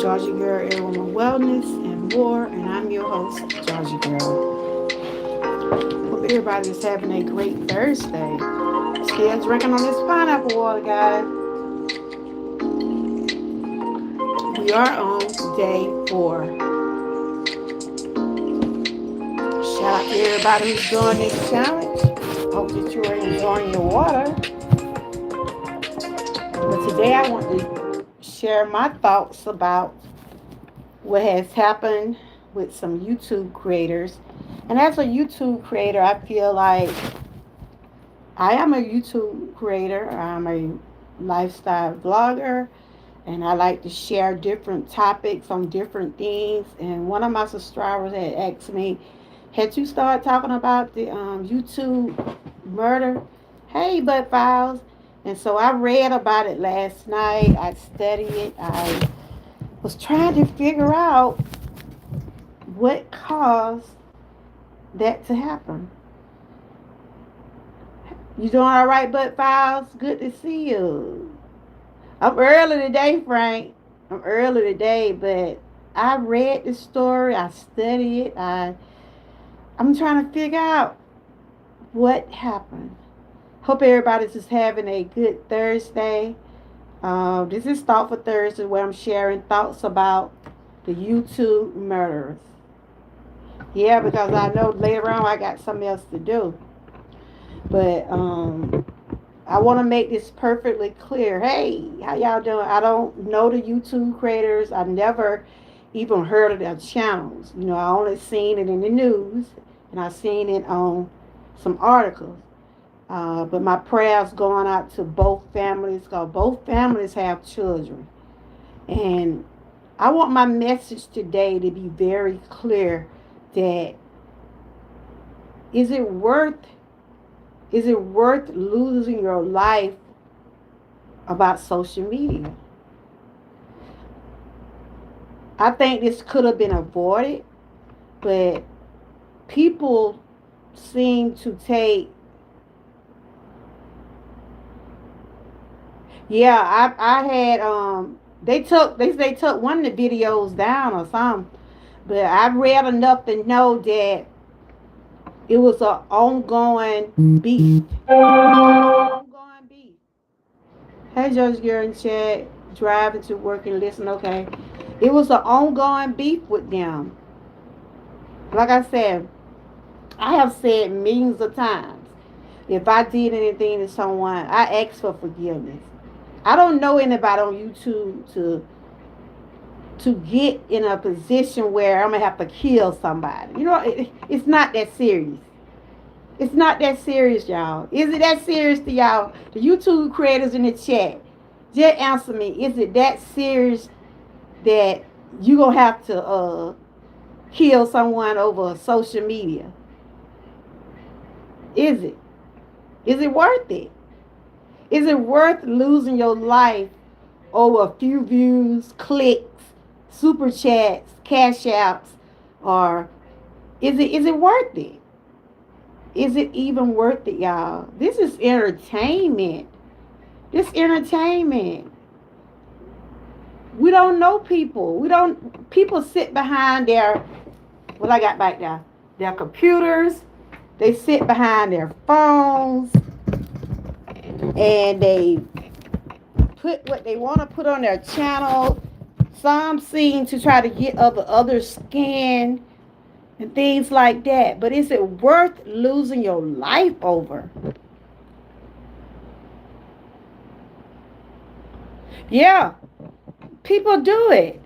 Georgia Girl, Air Woman Wellness, and more. And I'm your host, Georgia Girl. Hope everybody's having a great Thursday. Still drinking on this pineapple water, guys. We are on day 4. Shout out to everybody who's doing this challenge. Hope that you are enjoying your water. But today I want to share my thoughts about what has happened with some YouTube creators. And as a YouTube creator, I feel like I am a YouTube creator. I'm a lifestyle vlogger, and I like to share different topics on different things. And one of my subscribers had asked me, "Had you started talking about the YouTube murder?" Hey, Butt Files. And so I read about it last night. I studied it. I was trying to figure out what caused that to happen. You doing all right, Butt Files? Good to see you. I'm early today, Frank. I'm early today, but I read the story. I studied it. I'm trying to figure out what happened. Hope everybody's just having a good Thursday. This is Thoughtful Thursday, where I'm sharing thoughts about the YouTube murderers. Yeah, because I know later on I got something else to do. But I want to make this perfectly clear. Hey, how y'all doing? I don't know the YouTube creators. I never even heard of their channels. You know, I only seen it in the news, and I seen it on some articles. But my prayers going out to both families, because both families have children. And I want my message today to be very clear that is it worth losing your life about social media? I think this could have been avoided, but people seem to take. Yeah, I had they took one of the videos down or something, but I read enough to know that it was an ongoing beef. Ongoing beef. Hey, Judge Gary and Chad, driving to work and listen. Okay, it was an ongoing beef with them. Like I said, I have said millions of times, if I did anything to someone, I ask for forgiveness. I don't know anybody on YouTube to get in a position where I'm gonna have to kill somebody. You know, it's not that serious. It's not that serious, y'all. Is it that serious to y'all? The YouTube creators in the chat, just answer me. Is it that serious that you gonna have to kill someone over social media? Is it? Is it worth it? Is it worth losing your life over a few views, clicks, super chats, cash outs, or is it worth it? Is it even worth it, y'all? This is entertainment. This entertainment. We don't know people. People sit behind what I got back there, their computers. They sit behind their phones and they put what they want to put on their channel. Some seem to try to get other skin and things like that. But is it worth losing your life over? Yeah, people do it.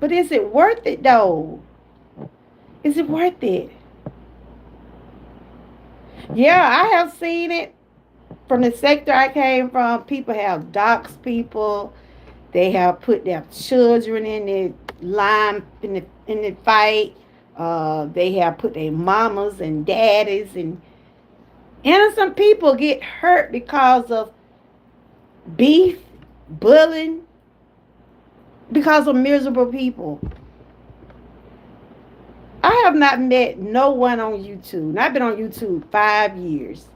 But is it worth it though? Is it worth it? Yeah, I have seen it from the sector I came from. People have doxed people. They have put their children in the line in the fight. They have put their mamas and daddies, and innocent people get hurt because of beef, bullying, because of miserable people. I have not met no one on YouTube. And I've been on YouTube 5 years.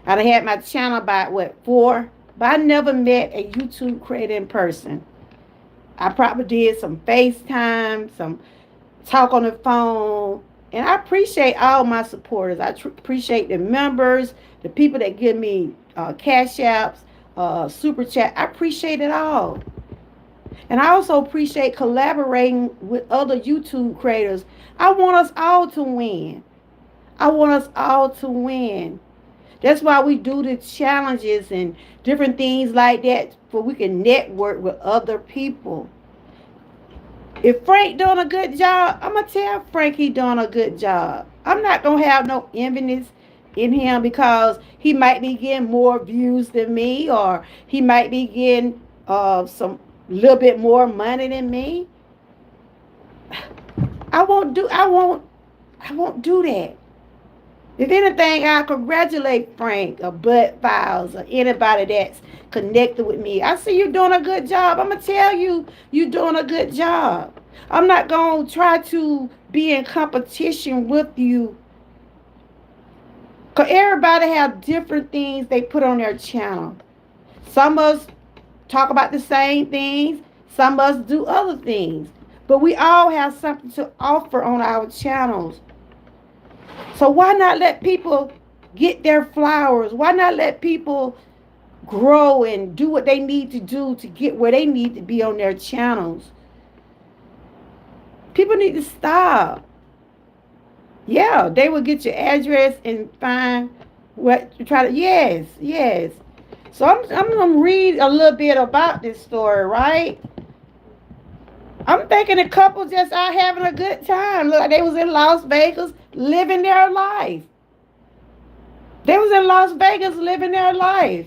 I had my channel about 4 but I never met a YouTube creator in person. I probably did some FaceTime, some talk on the phone, and I appreciate all my supporters. I appreciate the members, the people that give me cash apps, super chat. I appreciate it all. And I also appreciate collaborating with other YouTube creators. I want us all to win. I want us all to win. That's why we do the challenges and different things like that, so we can network with other people. If Frank doing a good job, I'm gonna tell Frank he doing a good job. I'm not gonna have no enviness in him because he might be getting more views than me, or he might be getting some little bit more money than me. I won't do that. If anything, I congratulate Frank or Bud Files or anybody that's connected with me. I see you doing a good job. I'm going to tell you, you doing a good job. I'm not going to try to be in competition with you. Because everybody have different things they put on their channel. Some of us talk about the same things. Some of us do other things. But we all have something to offer on our channels. So why not let people get their flowers? Why not let people grow and do what they need to do to get where they need to be on their channels? People need to stop. Yeah, they will get your address and find what to try to. Yes, yes. So I'm gonna read a little bit about this story, right? I'm thinking a couple just out having a good time. Look, they was in Las Vegas living their life. They was in Las Vegas living their life.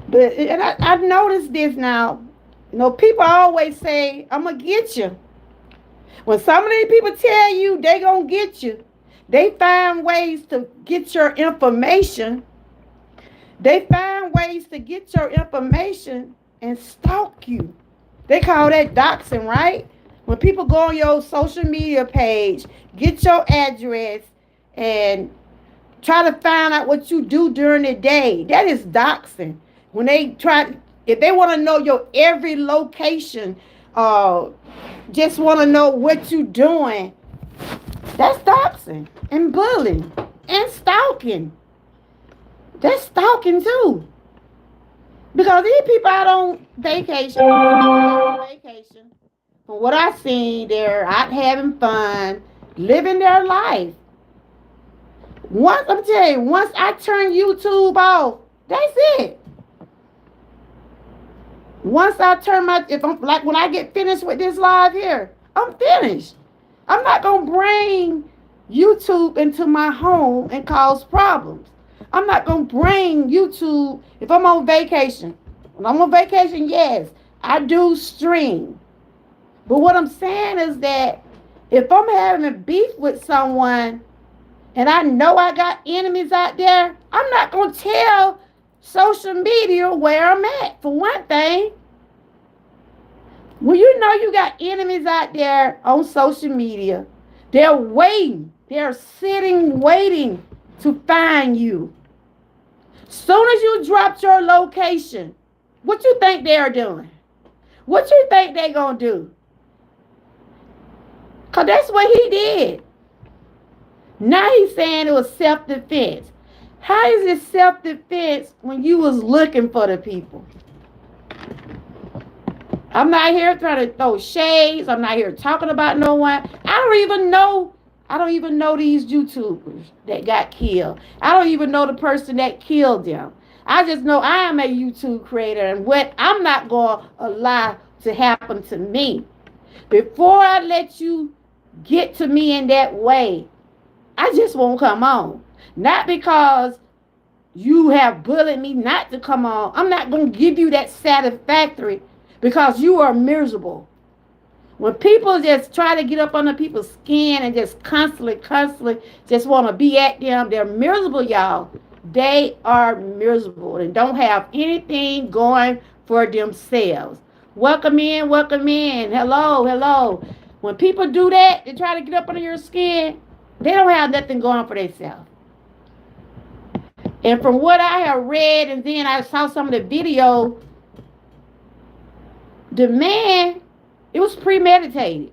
But and I noticed this now. You know, people always say, I'm going to get you. When some of these people tell you they going to get you, they find ways to get your information. They find ways to get your information and stalk you. They call that doxing, right? When people go on your social media page, get your address, and try to find out what you do during the day, that is doxing. When they try, if they want to know your every location, just want to know what you doing, that's doxing and bullying and stalking. That's stalking too. Because these people out on vacation, from what I've seen, they're out having fun, living their life. I'm telling you, once I turn YouTube off, that's it. Once I turn if I'm like when I get finished with this live here, I'm finished. I'm not gonna bring YouTube into my home and cause problems. I'm not gonna bring YouTube if I'm on vacation. When I'm on vacation, yes, I do stream. But what I'm saying is that if I'm having a beef with someone and I know I got enemies out there, I'm not going to tell social media where I'm at, for one thing. When you know you got enemies out there on social media, they're waiting. They're sitting, waiting to find you. Soon as you dropped your location, what you think they're doing? What you think they're going to do? Because that's what he did. Now he's saying it was self-defense. How is it self-defense when you was looking for the people? I'm not here trying to throw shades. I'm not here talking about no one. I don't even know these YouTubers that got killed. I don't even know the person that killed them. I just know I am a YouTube creator, and what I'm not going to allow to happen to me. Before I let you get to me in that way, I just won't come on. Not because you have bullied me not to come on. I'm not going to give you that satisfactory because you are miserable. When people just try to get up under people's skin and just constantly just want to be at them, they're miserable, y'all. They are miserable and don't have anything going for themselves. Welcome in, welcome in. Hello, hello. When people do that, they try to get up under your skin, they don't have nothing going for themselves. And from what I have read, and then I saw some of the video, the man, it was premeditated.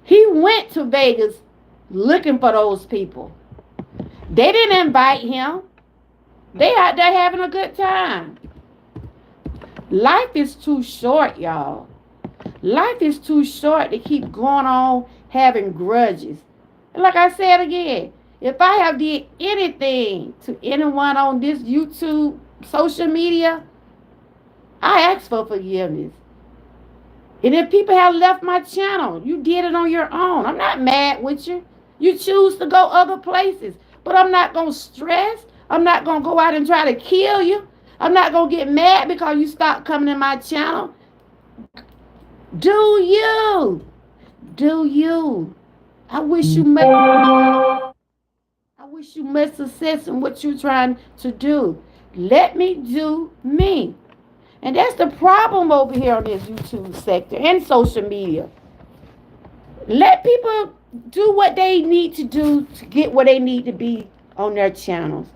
He went to Vegas looking for those people. They didn't invite him. They out there having a good time. Life is too short, y'all. Life is too short to keep going on having grudges. And like I said again, if I have did anything to anyone on this YouTube social media, I ask for forgiveness. And if people have left my channel, you did it on your own. I'm not mad with you. You choose to go other places. But I'm not going to stress. I'm not going to go out and try to kill you. I'm not going to get mad because you stopped coming to my channel. Do you? Do you? I wish you much. I wish you much success in what you're trying to do. Let me do me. And that's the problem over here on this YouTube sector and social media. Let people do what they need to do to get where they need to be on their channels.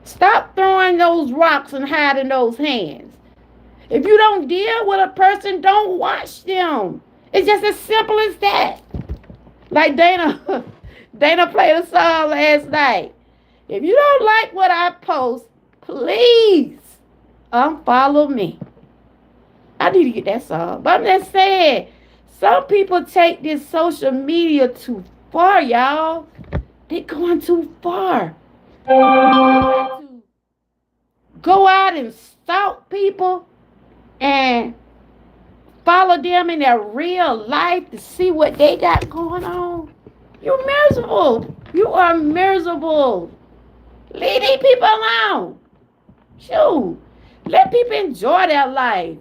Stop throwing those rocks and hiding those hands. If you don't deal with a person, don't watch them. It's just as simple as that. Like Dana played a song last night. If you don't like what I post, please unfollow me. I need to get that song. But I'm just saying, some people take this social media too far, y'all. They're going too far. To go out and stalk people and follow them in their real life to see what they got going on. You're miserable. You are miserable. Leave these people alone. Shoot. Let people enjoy their life.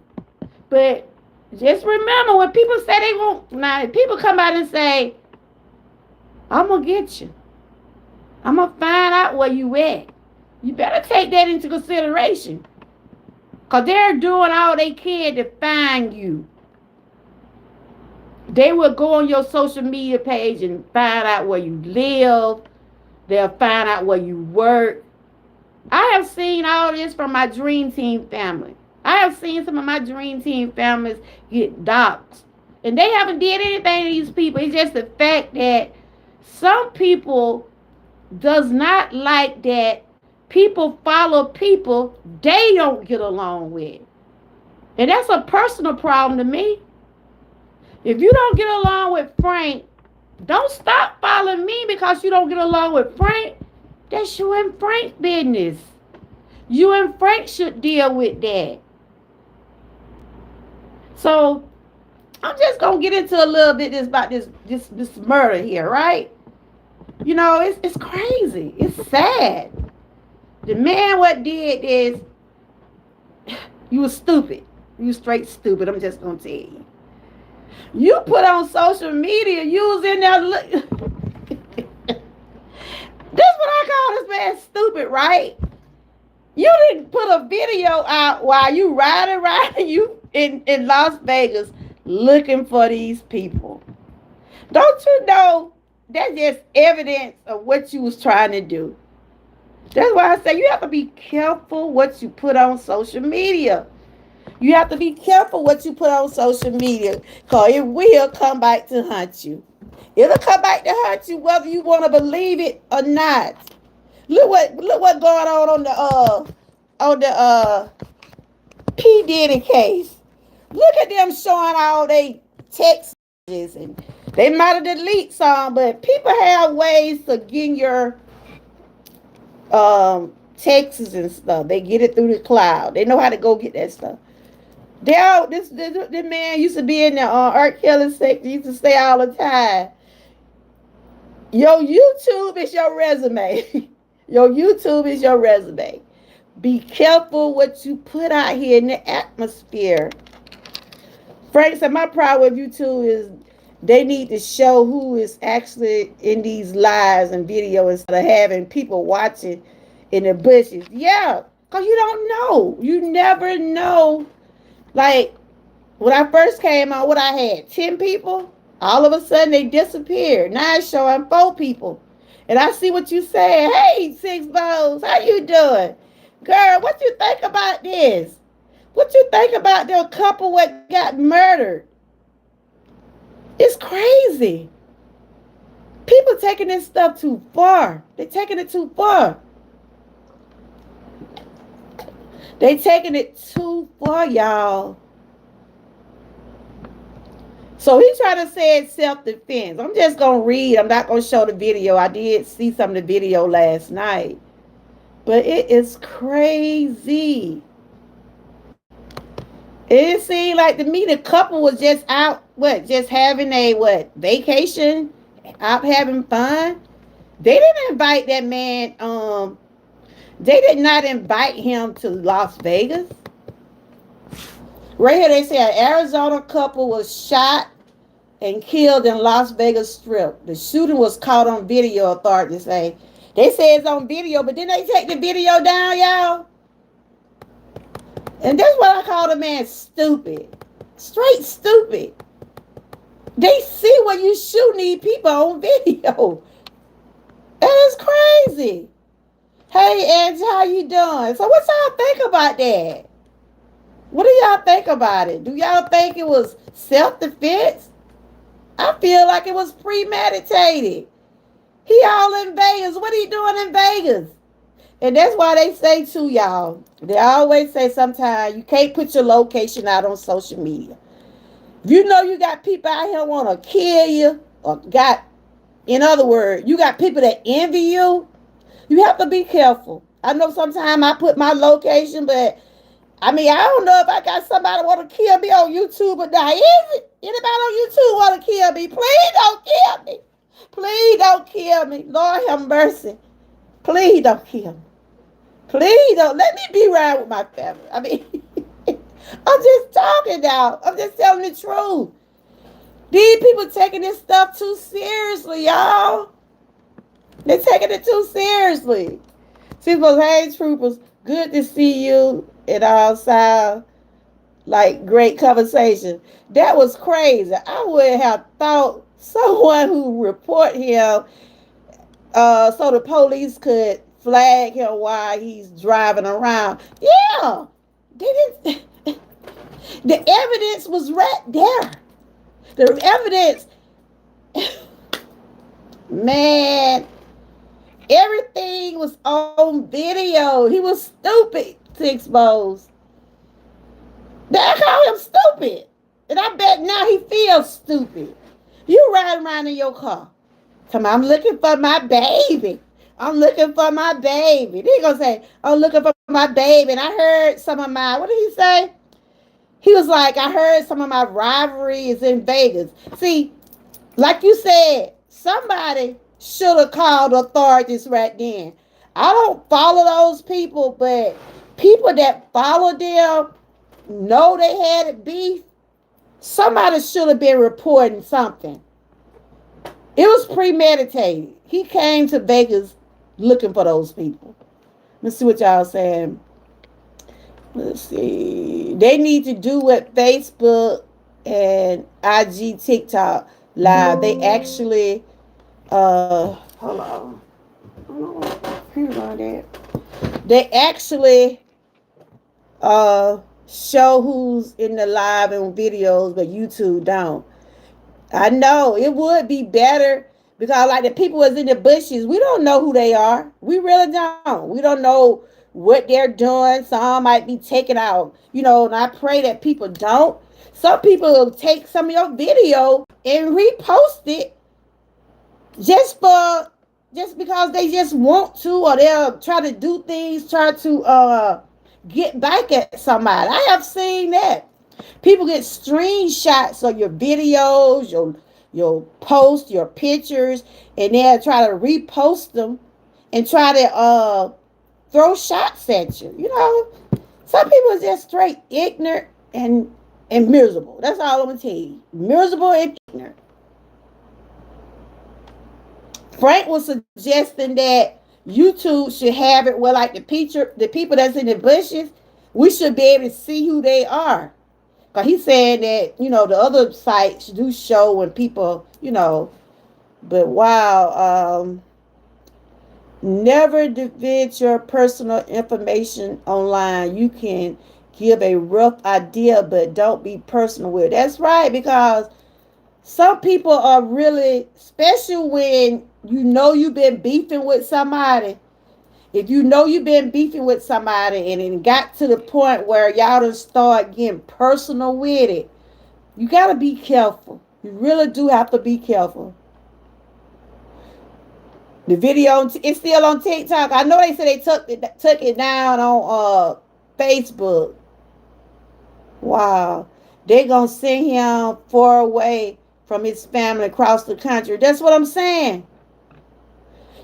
But just remember, when people say they won't, now if people come out and say, I'm going to get you. I'm going to find out where you at. You better take that into consideration. Because they're doing all they can to find you. They will go on your social media page and find out where you live. They'll find out where you work. I have seen all this from my Dream Team family. I have seen some of my Dream Team families get doxxed. And they haven't did anything to these people. It's just the fact that some people does not like that people follow people they don't get along with. And that's a personal problem to me. If you don't get along with Frank, don't stop following me because you don't get along with Frank. That's you and Frank's business. You and Frank should deal with that. So I'm just gonna get into a little bit about this murder here, right? You know, it's crazy. It's sad. The man what did is you was stupid. You was straight stupid. I'm just gonna tell you. You put on social media, you was in there this what I call this man stupid, right? You didn't put a video out while you riding you in Las Vegas looking for these people. Don't you know that's just evidence of what you was trying to do? That's why I say you have to be careful what you put on social media. You have to be careful what you put on social media because it will come back to haunt you. It'll come back to haunt you whether you want to believe it or not. Look what going on the P. Diddy case. Look at them showing all they text messages and they might have deleted some, but people have ways to get your texts and stuff. They get it through the cloud. They know how to go get that stuff. This man used to be in the R.i.p section. Used to say all the time, your YouTube is your resume. Your YouTube is your resume. Be careful what you put out here in the atmosphere. Frank said, my problem with YouTube is they need to show who is actually in these lives and videos instead of having people watching in the bushes. Yeah, because you don't know. You never know. Like, when I first came on, what I had, 10 people, all of a sudden they disappeared. Now it's showing 4 people. And I see what you saying. Hey, Six Bones, how you doing? Girl, what you think about this? What you think about the couple that got murdered? It's crazy. People taking this stuff too far. They taking it too far. They taking it too far, y'all. So he trying to say it's self-defense. I'm just going to read. I'm not going to show the video. I did see some of the video last night. But it is crazy. It seemed like to me the couple was just out, just having a, vacation, out having fun. They didn't invite that man, they did not invite him to Las Vegas. Right here they say an Arizona couple was shot and killed in Las Vegas Strip. The shooting was caught on video, authorities say. They say it's on video, but then they take the video down, y'all. And that's what I call the man stupid. Straight stupid. They see when you shoot these people on video. That is crazy. Hey, Angie, how you doing? So what y'all think about that? What do y'all think about it? Do y'all think it was self-defense? I feel like it was premeditated. He all in Vegas. What are you doing in Vegas? And that's why they say too, y'all. They always say sometimes you can't put your location out on social media. If you know you got people out here want to kill you, or in other words, you got people that envy you, you have to be careful. I know sometimes I put my location, but I don't know if I got somebody want to kill me on YouTube or not. Is it? Anybody on YouTube want to kill me? Please don't kill me. Please don't kill me. Lord have mercy. Please don't kill me. Please don't. Let me be around with my family. I'm just talking now. I'm just telling the truth. These people taking this stuff too seriously, y'all. They're taking it too seriously. People, hey, troopers, good to see you. It all sound like great conversation. That was crazy. I would have thought someone who report him so the police could flag him while he's driving around. Yeah. They didn't. The evidence was right there. The evidence, man, everything was on video. He was stupid to expose. They call him stupid. And I bet now he feels stupid. You riding around in your car. Come on, I'm looking for my baby. I'm looking for my baby. They gonna say, I'm looking for my baby. And I heard some of my, what did he say? He was like, I heard some of my rivalries in Vegas. See, like you said, somebody should have called authorities right then. I don't follow those people, but people that follow them know they had it beef. Somebody should have been reporting something. It was premeditated. He came to Vegas looking for those people. Let's see what y'all saying. Let's see. They need to do what Facebook and IG, TikTok live. They actually, hold on. Here's on that. They actually, show who's in the live and videos, but YouTube don't. I know it would be better because, like, the people was in the bushes, we don't know who they are. We really don't. We don't know what they're doing. Some might be taken out, and I pray that people don't. Some people will take some of your video and repost it just because they just want to, or they'll try to do things, try to get back at somebody. I have seen that. People get screenshots of your videos, your posts, your pictures, and they'll try to repost them and try to throw shots at you. Some people are just straight ignorant and miserable. That's all I'm gonna tell you. Miserable and ignorant. Frank was suggesting that YouTube should have it where, like, the people that's in the bushes, we should be able to see who they are. Because he's saying that, the other sites do show when people, but wow. Never divulge your personal information online. You can give a rough idea, but don't be personal with it. That's right, because some people are really, especially when you know you've been beefing with somebody. If you know you've been beefing with somebody and it got to the point where y'all done start getting personal with it, you got to be careful. You really do have to be careful. The video, it's still on TikTok. I know they said they took it down on Facebook. Wow. They gonna send him far away from his family across the country. That's what I'm saying.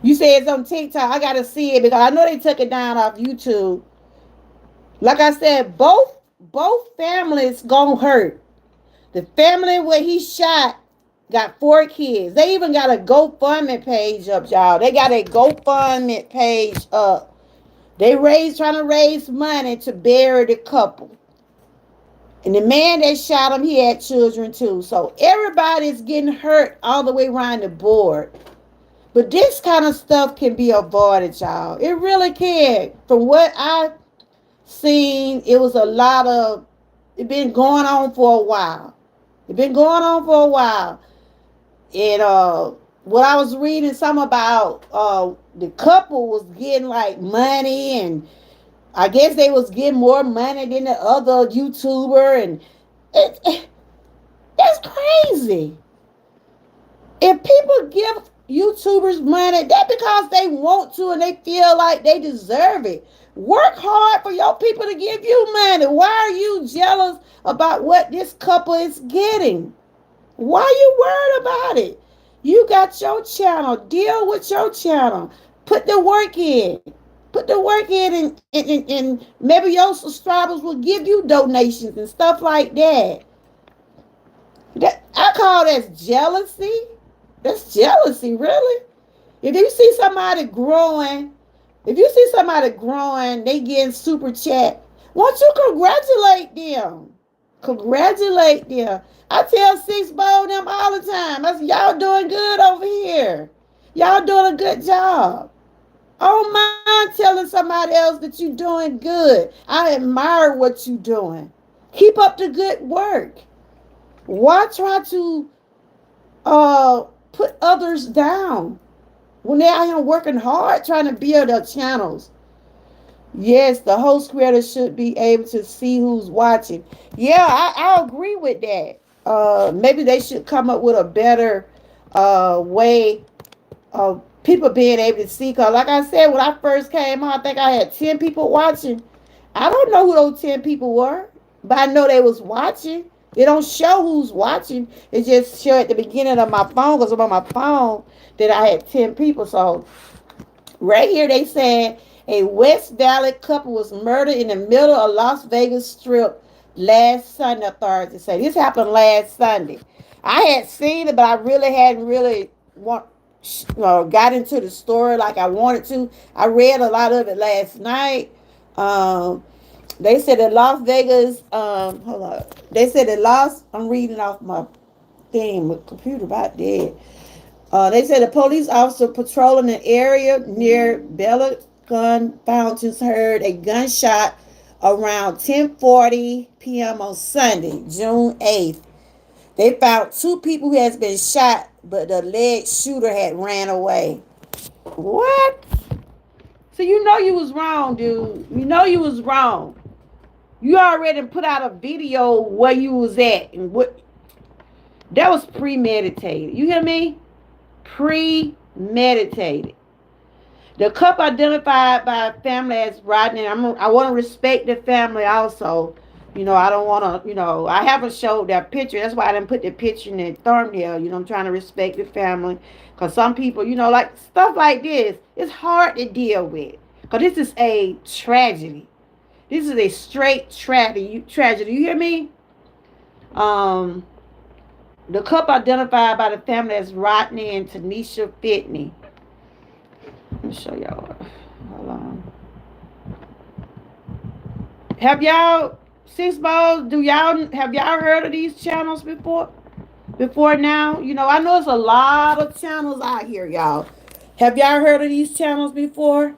You say it's on TikTok. I gotta see it because I know they took it down off YouTube. Like I said, both families gonna hurt. The family where he shot got 4 kids. They even got a GoFundMe page up, y'all. They got a GoFundMe page up. They trying to raise money to bury the couple. And the man that shot him, he had children too. So everybody's getting hurt all the way around the board. But this kind of stuff can be avoided, y'all. It really can. From what I've seen, it was a lot of, it been going on for a while. It been going on for a while. And what I was reading some about, the couple was getting like money, and I guess they was getting more money than the other YouTuber, and that's crazy. If people give YouTubers money, that because they want to and they feel like they deserve it. Work hard for your people to give you money. Why are you jealous about what this couple is getting? Why are you worried about it? You got your channel. Deal with your channel. Put the work in. Put the work in, and maybe your subscribers will give you donations and stuff like that. I call that jealousy. That's jealousy, really. If you see somebody growing, they getting super chat. Won't you congratulate them? Congratulate them. I tell Six Bowl them all the time. I say, y'all doing good over here. Y'all doing a good job. I don't mind telling somebody else that you're doing good. I admire what you're doing. Keep up the good work. Why try to put others down when they're out here working hard trying to build their channels? Yes, the host creator should be able to see who's watching. Yeah, I agree with that. Maybe they should come up with a better way of people being able to see. Cause like I said, when I first came on, I think I had 10 people watching. I don't know who those 10 people were, but I know they was watching. It don't show who's watching. It just show at the beginning of my phone, because I'm on my phone, that I had 10 people. So right here they said a West Valley couple was murdered in the middle of Las Vegas Strip last Sunday, authorities say. This happened last Sunday. I had seen it, but I really hadn't really got into the story like I wanted to. I read a lot of it last night. They said that Las Vegas, hold on. They said that I'm reading off my thing, my computer about dead. They said a police officer patrolling the area near Bella Gun Fountains heard a gunshot around 10:40 p.m. on Sunday, June 8th. They found 2 people who has been shot, but the alleged shooter had ran away. What? So you know you was wrong, dude. You know you was wrong. You already put out a video where you was at and what that was premeditated. You hear me? Premeditated. The couple identified by family as Rodney. I want to respect the family also. I don't want to, I haven't showed that picture. That's why I didn't put the picture in the thumbnail. I'm trying to respect the family. Because some people, like stuff like this, it's hard to deal with. Because this is a tragedy. This is a straight tragedy. You hear me? Um, the couple identified by the family as Rodney and Tanisha Fitney. Let me show y'all. Hold on. Have y'all, Six Balls, have y'all heard of these channels before? Before now? I know it's a lot of channels out here, y'all. Have y'all heard of these channels before?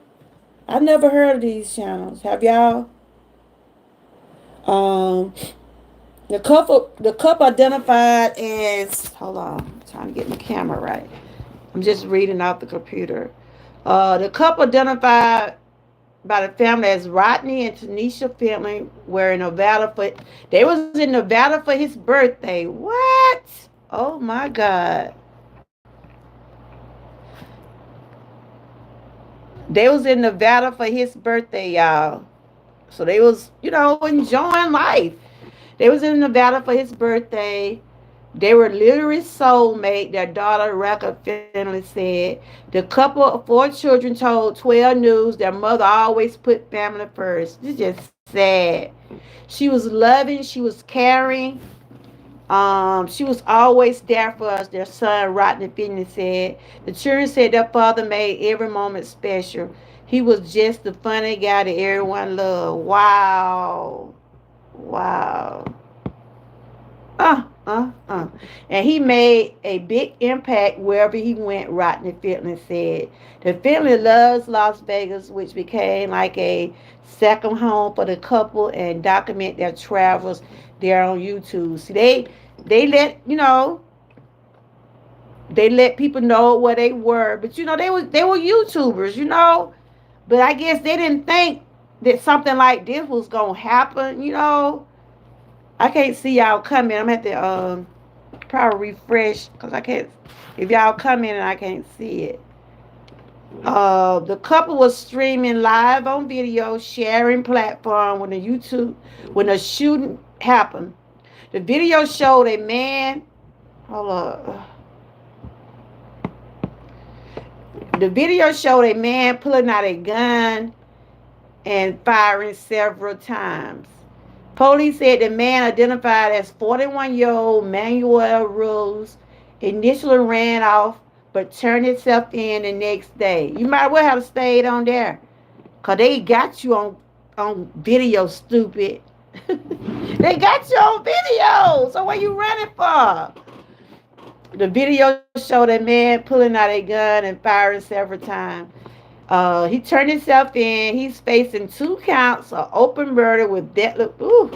I never heard of these channels. Have y'all? Um, the couple identified as, hold on, I'm trying to get my camera right. I'm just reading out the computer. The couple identified by the family as Rodney and Tanisha family were in Nevada for they was in Nevada for his birthday. What? Oh my God. They was in Nevada for his birthday, y'all. So they was, enjoying life. They was in Nevada for his birthday. They were literally soulmate. Their daughter, Rebecca, Finley, said. The couple of 4 children told 12 News their mother always put family first. It's just sad. She was loving. She was caring. She was always there for us. Their son, Rodney Finley, said. The children said their father made every moment special. He was just the funny guy that everyone loved. Wow. Wow. And he made a big impact wherever he went, Rodney Finley said. The Finley loves Las Vegas, which became like a second home for the couple and document their travels there on YouTube. See, they let, they let people know where they were. But they were YouTubers. But I guess they didn't think that something like this was gonna happen. I can't see y'all coming. I'm at the probably refresh because I can't. If y'all come in and I can't see it. The couple was streaming live on video, sharing platform when the shooting happened. The video showed a man. Hold up. The video showed a man pulling out a gun and firing several times. Police said the man, identified as 41-year-old Manuel Rules, initially ran off but turned himself in the next day. You might well have stayed on there because they got you on video, stupid. They got you on video. So what you running for? The video showed a man pulling out a gun and firing several times. He turned himself in. He's facing 2 counts of open murder with deadly. Ooh,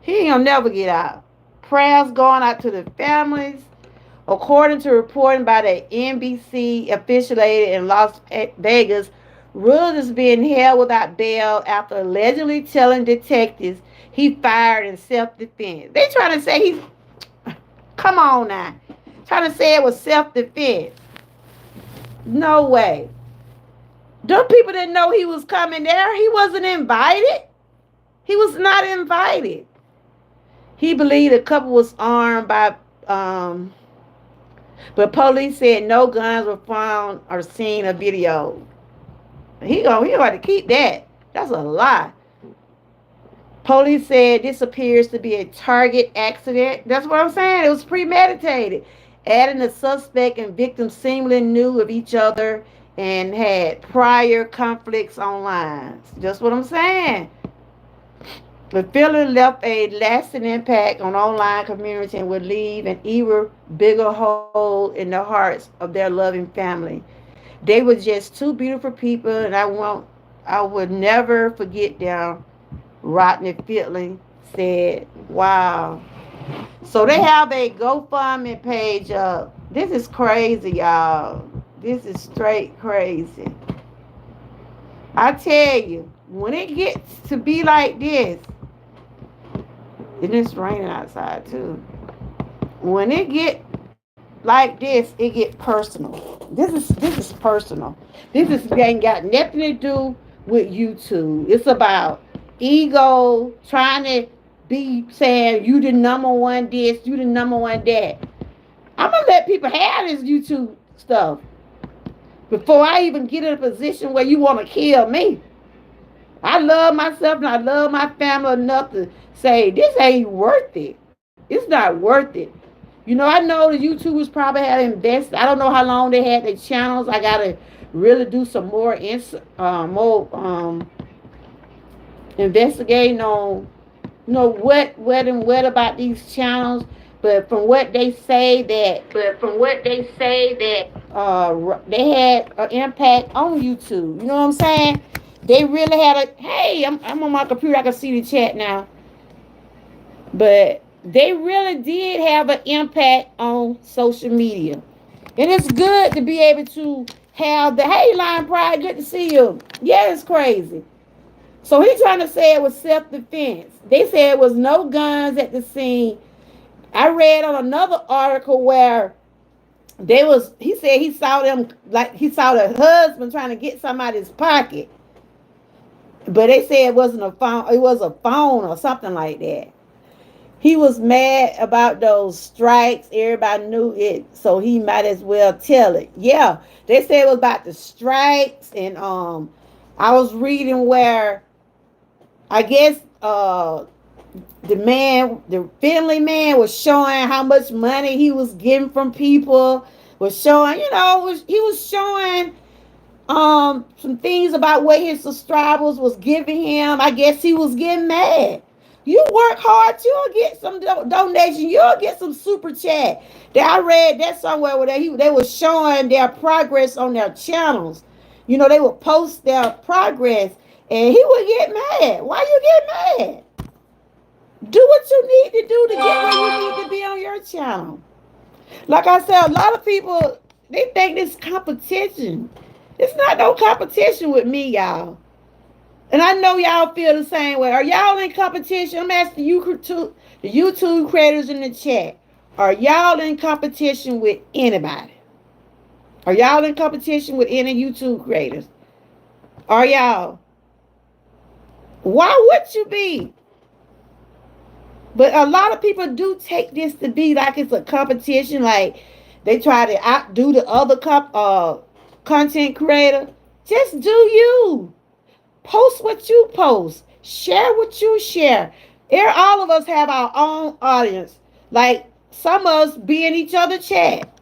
he ain't gonna never get out. Prayers going out to the families. According to reporting by the NBC affiliated in Las Vegas, Rulers is being held without bail after allegedly telling detectives he fired in self-defense. They trying to say he's. Come on now. Trying to say it was self-defense. No way. Them people didn't know he was coming there. He wasn't invited. He was not invited. He believed the couple was armed but police said no guns were found or seen a video. He got to keep that. That's a lie. Police said this appears to be a target accident. That's what I'm saying. It was premeditated. Adding the suspect and victim seemingly knew of each other and had prior conflicts online. Just what I'm saying. The feeling left a lasting impact on online community and would leave an even bigger hole in the hearts of their loving family. They were just two beautiful people, and I would never forget them. Rodney Fitling said, "Wow." So they have a GoFundMe page up. This is crazy, y'all. This is straight crazy. I tell you, when it gets to be like this, and it's raining outside too. When it get like this, it get personal. This is personal. This is ain't got nothing to do with YouTube. It's about ego, trying to be saying you the number one this, you the number one that. I'm gonna let people have this YouTube stuff before I even get in a position where you want to kill me. I love myself and I love my family enough to say this ain't worth it. It's not worth it. I know the YouTubers probably have invested. I don't know how long they had their channels. I gotta really do some more investigating on what and what about these channels. But from what they say that they had an impact on YouTube. You know what I'm saying? They really had a hey, I'm on my computer, I can see the chat now. But they really did have an impact on social media. And it's good to be able to have the hey line pride, good to see you. Yeah, it's crazy. So he trying to say it was self-defense. They said it was no guns at the scene. I read on another article where he said he saw them, like he saw the husband trying to get somebody's pocket. But they said it wasn't a phone, it was a phone or something like that. He was mad about those strikes. Everybody knew it, so he might as well tell it. Yeah, they said it was about the strikes, and I was reading where I guess the family man was showing how much money he was getting from people. Was showing, he was showing some things about what his subscribers was giving him. I guess he was getting mad. You work hard, you'll get some donation, you'll get some super chat. That I read that somewhere where they were showing their progress on their channels. They would post their progress, and he would get mad. Why you get mad? Do what you need to do to get where you need to be on your channel. Like I said, a lot of people, they think it's competition. It's not no competition with me, y'all. And I know y'all feel the same way. Are y'all in competition? I'm asking you, the YouTube creators in the chat. Are y'all in competition with anybody? Are y'all in competition with any YouTube creators? Are y'all? Why would you be? But a lot of people do take this to be like it's a competition. Like they try to outdo the other content creator. Just do you. Post what you post. Share what you share. All of us have our own audience. Like some of us be in each other chat.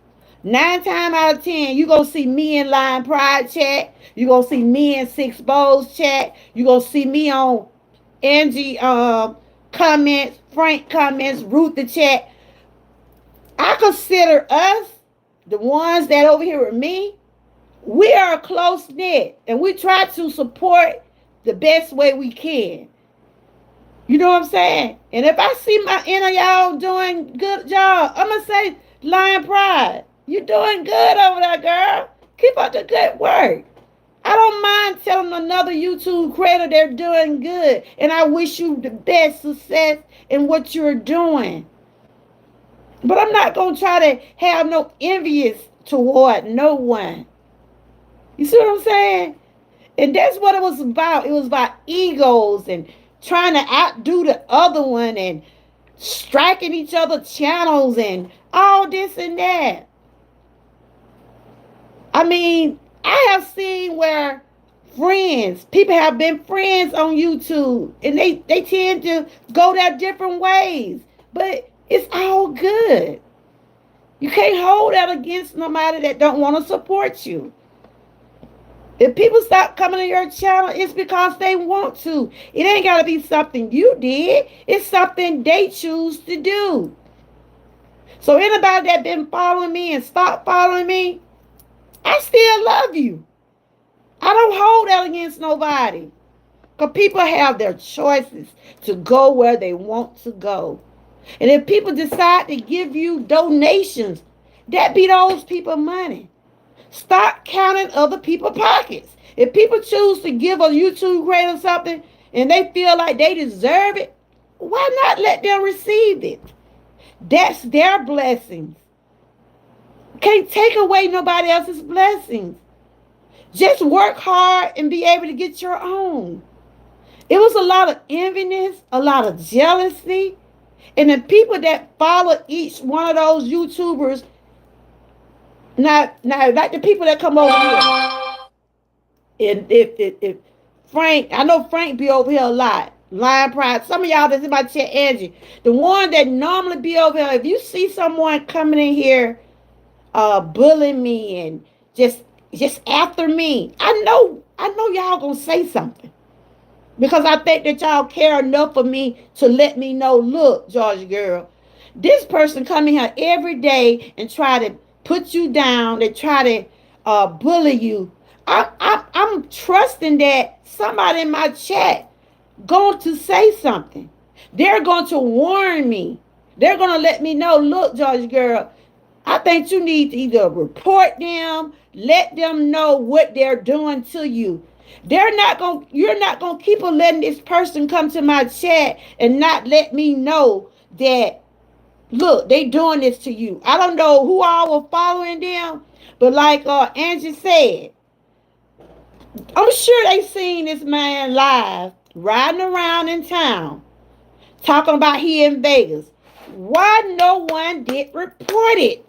9 times out of 10, you gonna see me in Line Pride chat. You gonna see me in Six Bowls chat. You gonna see me on Angie comments, Frank comments, Ruth the chat. I consider us, the ones that over here with me, we are close knit, and we try to support the best way we can. You know what I'm saying? And if I see my inner y'all doing good job, I'm gonna say, Lion Pride, you doing good over there, girl. Keep up the good work. I don't mind telling another YouTube creator they're doing good, and I wish you the best success in what you're doing. But I'm not gonna try to have no envious toward no one. You see what I'm saying? And that's what it was about. It was about egos and trying to outdo the other one and striking each other channels and all this and that. I mean, I have seen where people have been friends on YouTube, and they tend to go their different ways. But it's all good. You can't hold that against nobody that don't want to support you. If people stop coming to your channel, it's because they want to. It ain't got to be something you did. It's something they choose to do. So anybody that been following me and stopped following me, I still love you. I don't hold that against nobody. Because people have their choices to go where they want to go. And if people decide to give you donations, that be those people money. Stop counting other people's pockets. If people choose to give a YouTube creator something and they feel like they deserve it, why not let them receive it? That's their blessings. Can't take away nobody else's blessings. Just work hard and be able to get your own. It was a lot of enviness, a lot of jealousy. And the people that follow each one of those YouTubers, now like the people that come over here. And if Frank, I know Frank be over here a lot. Lion Pride. Some of y'all that's in my chat, Angie. The one that normally be over here, if you see someone coming in here bullying me and just after me, I know y'all gonna say something. Because I think that y'all care enough for me to let me know, look, Georgia girl, This person come in here every day and try to put you down. They try to bully you. I'm trusting that somebody in my chat going to say something. They're going to warn me. They're going to let me know, look, George girl, I think you need to either report them, let them know what they're doing to you. You're not gonna keep on letting this person come to my chat and not let me know that look, they doing this to you. I don't know who all were following them, but like Angie said, I'm sure they seen this man live riding around in town talking about he in Vegas. Why no one did report it?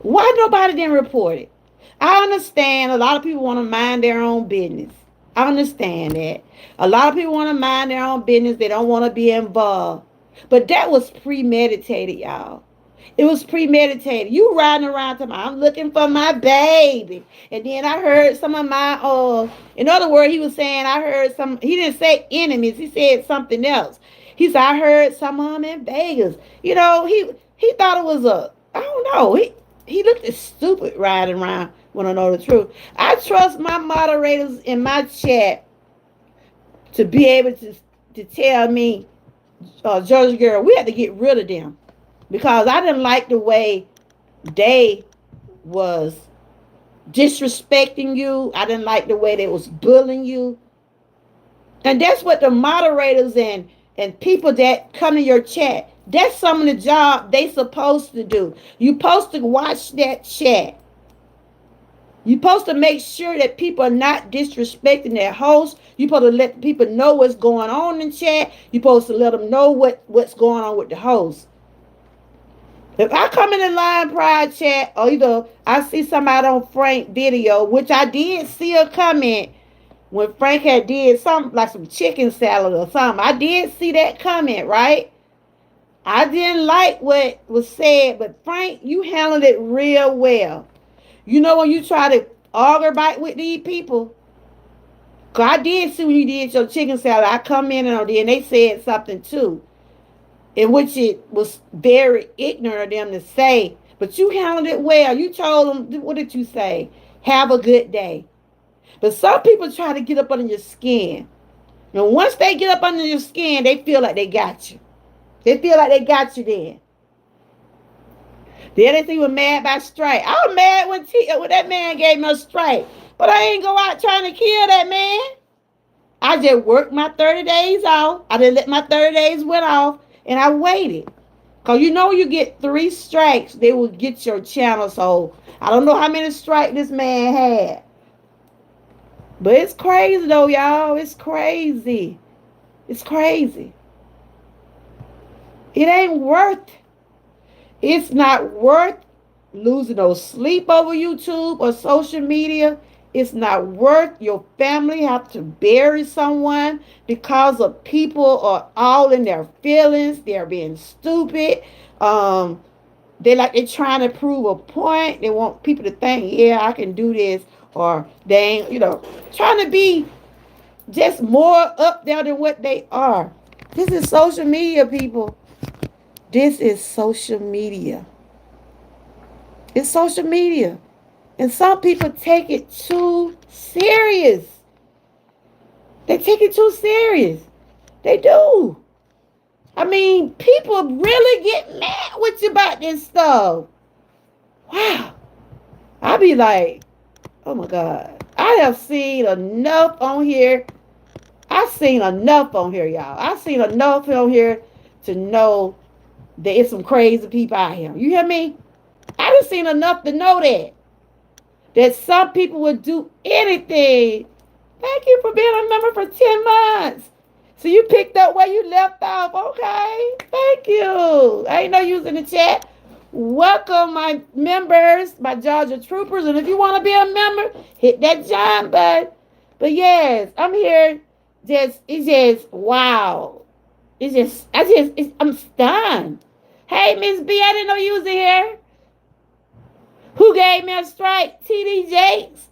Why nobody didn't report it? I understand a lot of people want to mind their own business. I understand that. A lot of people want to mind their own business. They don't want to be involved. But that was premeditated, y'all. It was premeditated. You riding around talking, I'm looking for my baby. And then I heard some of my in other words, he was saying I heard some, he didn't say enemies, he said something else. He said I heard some of them in Vegas. You know, he thought it was I don't know. He looked stupid riding around when I know the truth. I trust my moderators in my chat to be able to tell me, Georgia girl, we had to get rid of them because I didn't like the way they was disrespecting you. I didn't like the way they was bullying you. And that's what the moderators and people that come to your chat, that's some of the job they supposed to do. You supposed to watch that chat. You supposed to make sure that people are not disrespecting their host. You supposed to let people know what's going on in chat. You supposed to let them know what's going on with the host. If I come in the Lion Pride chat, or either I see somebody on Frank video, which I did see a comment when Frank had did something like some chicken salad or something. I did see that comment, right? I didn't like what was said, but Frank, you handled it real well. You know when you try to argue back with these people, cause I did see when you did your chicken salad, I come in on there and they said something too, in which it was very ignorant of them to say, but you handled it well. You told them, what did you say? Have a good day. But some people try to get up under your skin. And once they get up under your skin, they feel like they got you. They feel like they got you then. The other thing was mad by strike. I was mad when that man gave me a strike. But I ain't go out trying to kill that man. I just worked my 30 days off. I didn't let my 30 days went off. And I waited. Because you know you get 3 strikes, they will get your channel. So I don't know how many strikes this man had. But it's crazy though, y'all. It's crazy. It's crazy. It ain't worth. It's not worth losing no sleep over YouTube or social media. It's not worth your family have to bury someone because of people are all in their feelings. They're being stupid. They're trying to prove a point. They want people to think, yeah, I can do this. Or they ain't, trying to be just more up there than what they are. This is social media, people. This is social media. It's social media. And some people take it too serious. They take it too serious. They do. I mean, people really get mad with you about this stuff. Wow. I be like, oh my God. I have seen enough on here. I've seen enough on here, y'all. I've seen enough on here to know that it's some crazy people out here. You hear me? I done seen enough to know that some people would do anything. Thank you for being a member for 10 months. So you picked up where you left off. Okay. Thank you. I ain't know you was in the chat. Welcome, my members, my Georgia troopers. And if you want to be a member, hit that join button. But yes, I'm here. It's just, wow. I'm stunned. Hey, Miss B, I didn't know you was in here. Who gave me a strike? TD Jakes.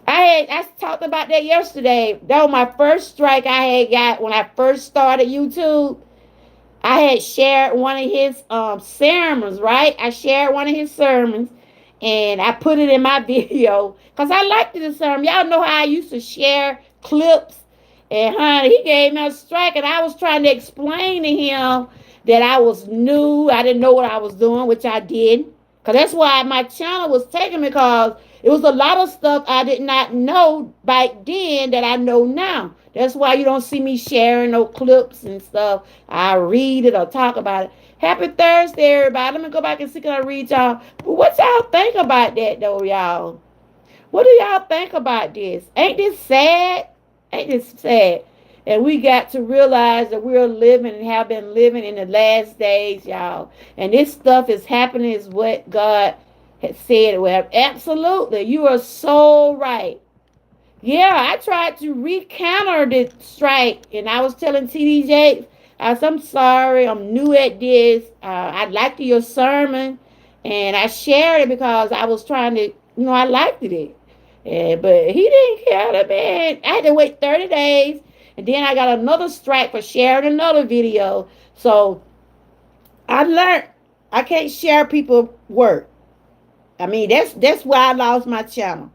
I talked about that yesterday. That was my first strike I had got when I first started YouTube. I had shared one of his sermons, right? I shared one of his sermons and I put it in my video because I liked the sermon. Y'all know how I used to share clips. And honey, he gave me a strike, and I was trying to explain to him that I was new. I didn't know what I was doing, which I did. Because that's why my channel was taking me, because it was a lot of stuff I did not know back then that I know now. That's why you don't see me sharing no clips and stuff. I read it or talk about it. Happy Thursday, everybody. Let me go back and see, can I read y'all? What y'all think about that, though, y'all? What do y'all think about this? Ain't this sad? Ain't this sad? And we got to realize that we're living and have been living in the last days, y'all. And this stuff is happening is what God has said. Well, absolutely. You are so right. Yeah, I tried to recounter the strike, and I was telling TDJ, I'm sorry, I'm new at this. I liked your sermon, and I shared it because I was trying to, I liked it. But he didn't care, the man. I had to wait 30 days, and then I got another strike for sharing another video. So I learned I can't share people's work. I mean, that's why I lost my channel.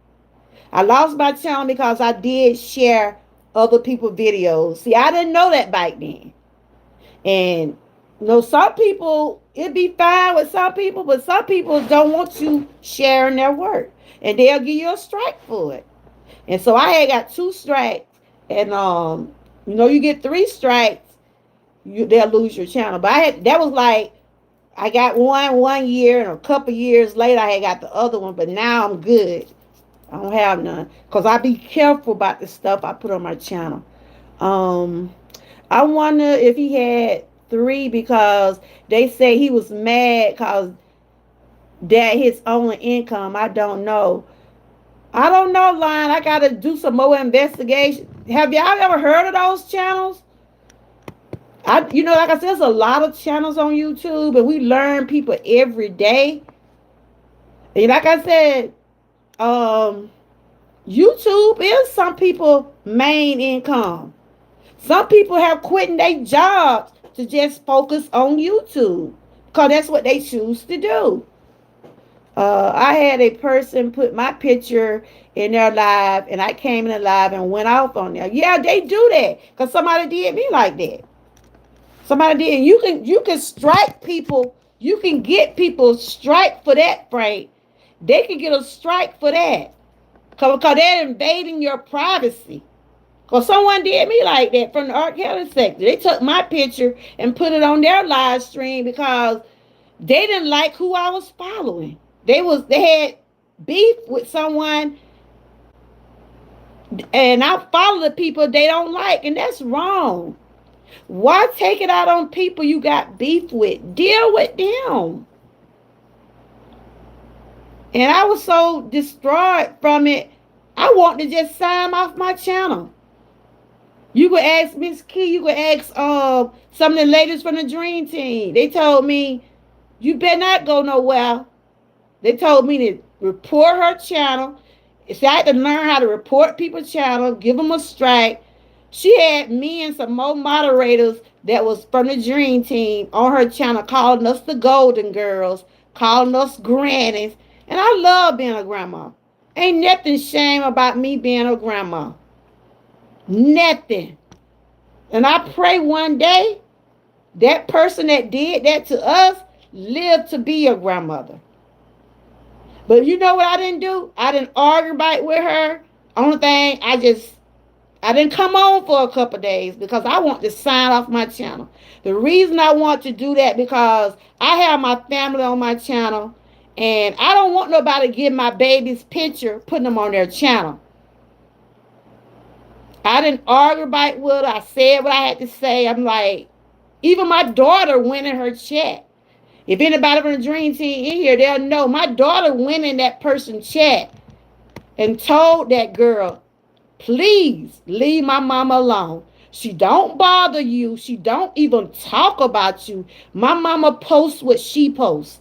I lost my channel because I did share other people's videos. See, I didn't know that back then. And some people, it'd be fine with some people, but some people don't want you sharing their work. And they'll give you a strike for it. And so I had got 2 strikes. And you get 3 strikes, they'll lose your channel. But that was like, I got one year, and a couple years later I had got the other one, but now I'm good. I don't have none. Because I be careful about the stuff I put on my channel. Um, I wonder if he had 3, because they say he was mad because that his only income. I don't know. I don't know, Lion. I got to do some more investigation. Have y'all ever heard of those channels? Like I said, there's a lot of channels on YouTube, and we learn people every day. And like I said, um, YouTube is some people's main income. Some people have quitting their jobs to just focus on YouTube because that's what they choose to do. I had a person put my picture in their live, and I came in the live and went off on there. Yeah, they do that because somebody did me like that. Somebody did. You can strike people. You can get people strike for that, Frank. They can get a strike for that because they're invading your privacy. Because someone did me like that from the R. Kelly sector. They took my picture and put it on their live stream because they didn't like who I was following. They had beef with someone, and I follow the people they don't like, and that's wrong. Why take it out on people you got beef with? Deal with them. And I was so destroyed from it, I want to just sign off my channel. You could ask Miss Key, you could ask some of the ladies from the Dream Team. They told me, you better not go nowhere. They told me to report her channel. So I had to learn how to report people's channel, give them a strike. She had me and some more moderators that was from the Dream Team on her channel calling us the Golden Girls, calling us grannies. And I love being a grandma. Ain't nothing shame about me being a grandma. Nothing. And I pray one day that person that did that to us lived to be a grandmother. But you know what I didn't do? I didn't argue back with her. Only thing, I didn't come on for a couple of days because I want to sign off my channel. The reason I want to do that because I have my family on my channel, and I don't want nobody to get my baby's picture, putting them on their channel. I didn't argue back with her. I said what I had to say. I'm like, even my daughter went in her chat. If anybody from the Dream Team in here, they'll know. My daughter went in that person's chat and told that girl, please leave my mama alone. She don't bother you. She don't even talk about you. My mama posts what she posts.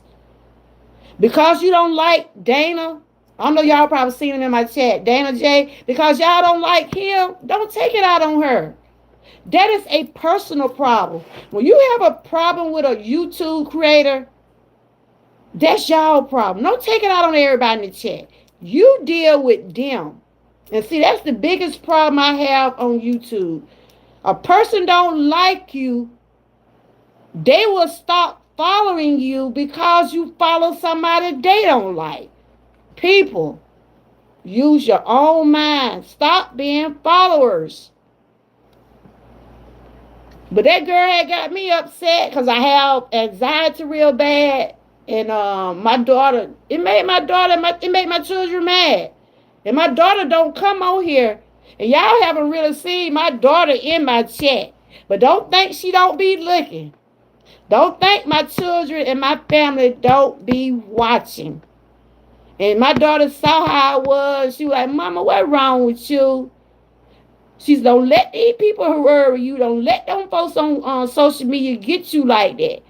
Because you don't like Dana, I know y'all probably seen him in my chat, Dana J, because y'all don't like him, don't take it out on her. That is a personal problem. When you have a problem with a YouTube creator, that's y'all problem. Don't take it out on everybody in the chat. You deal with them. And see, that's the biggest problem I have on YouTube. A person don't like you, they will stop following you because you follow somebody they don't like. People, use your own mind. Stop being followers. But that girl had got me upset because I have anxiety real bad. And my daughter, it made my children mad. And my daughter don't come on here. And y'all haven't really seen my daughter in my chat. But don't think she don't be looking. Don't think my children and my family don't be watching. And my daughter saw how I was. She was like, Mama, what wrong with you? She's don't let these people worry you. Don't let them folks on social media get you like that.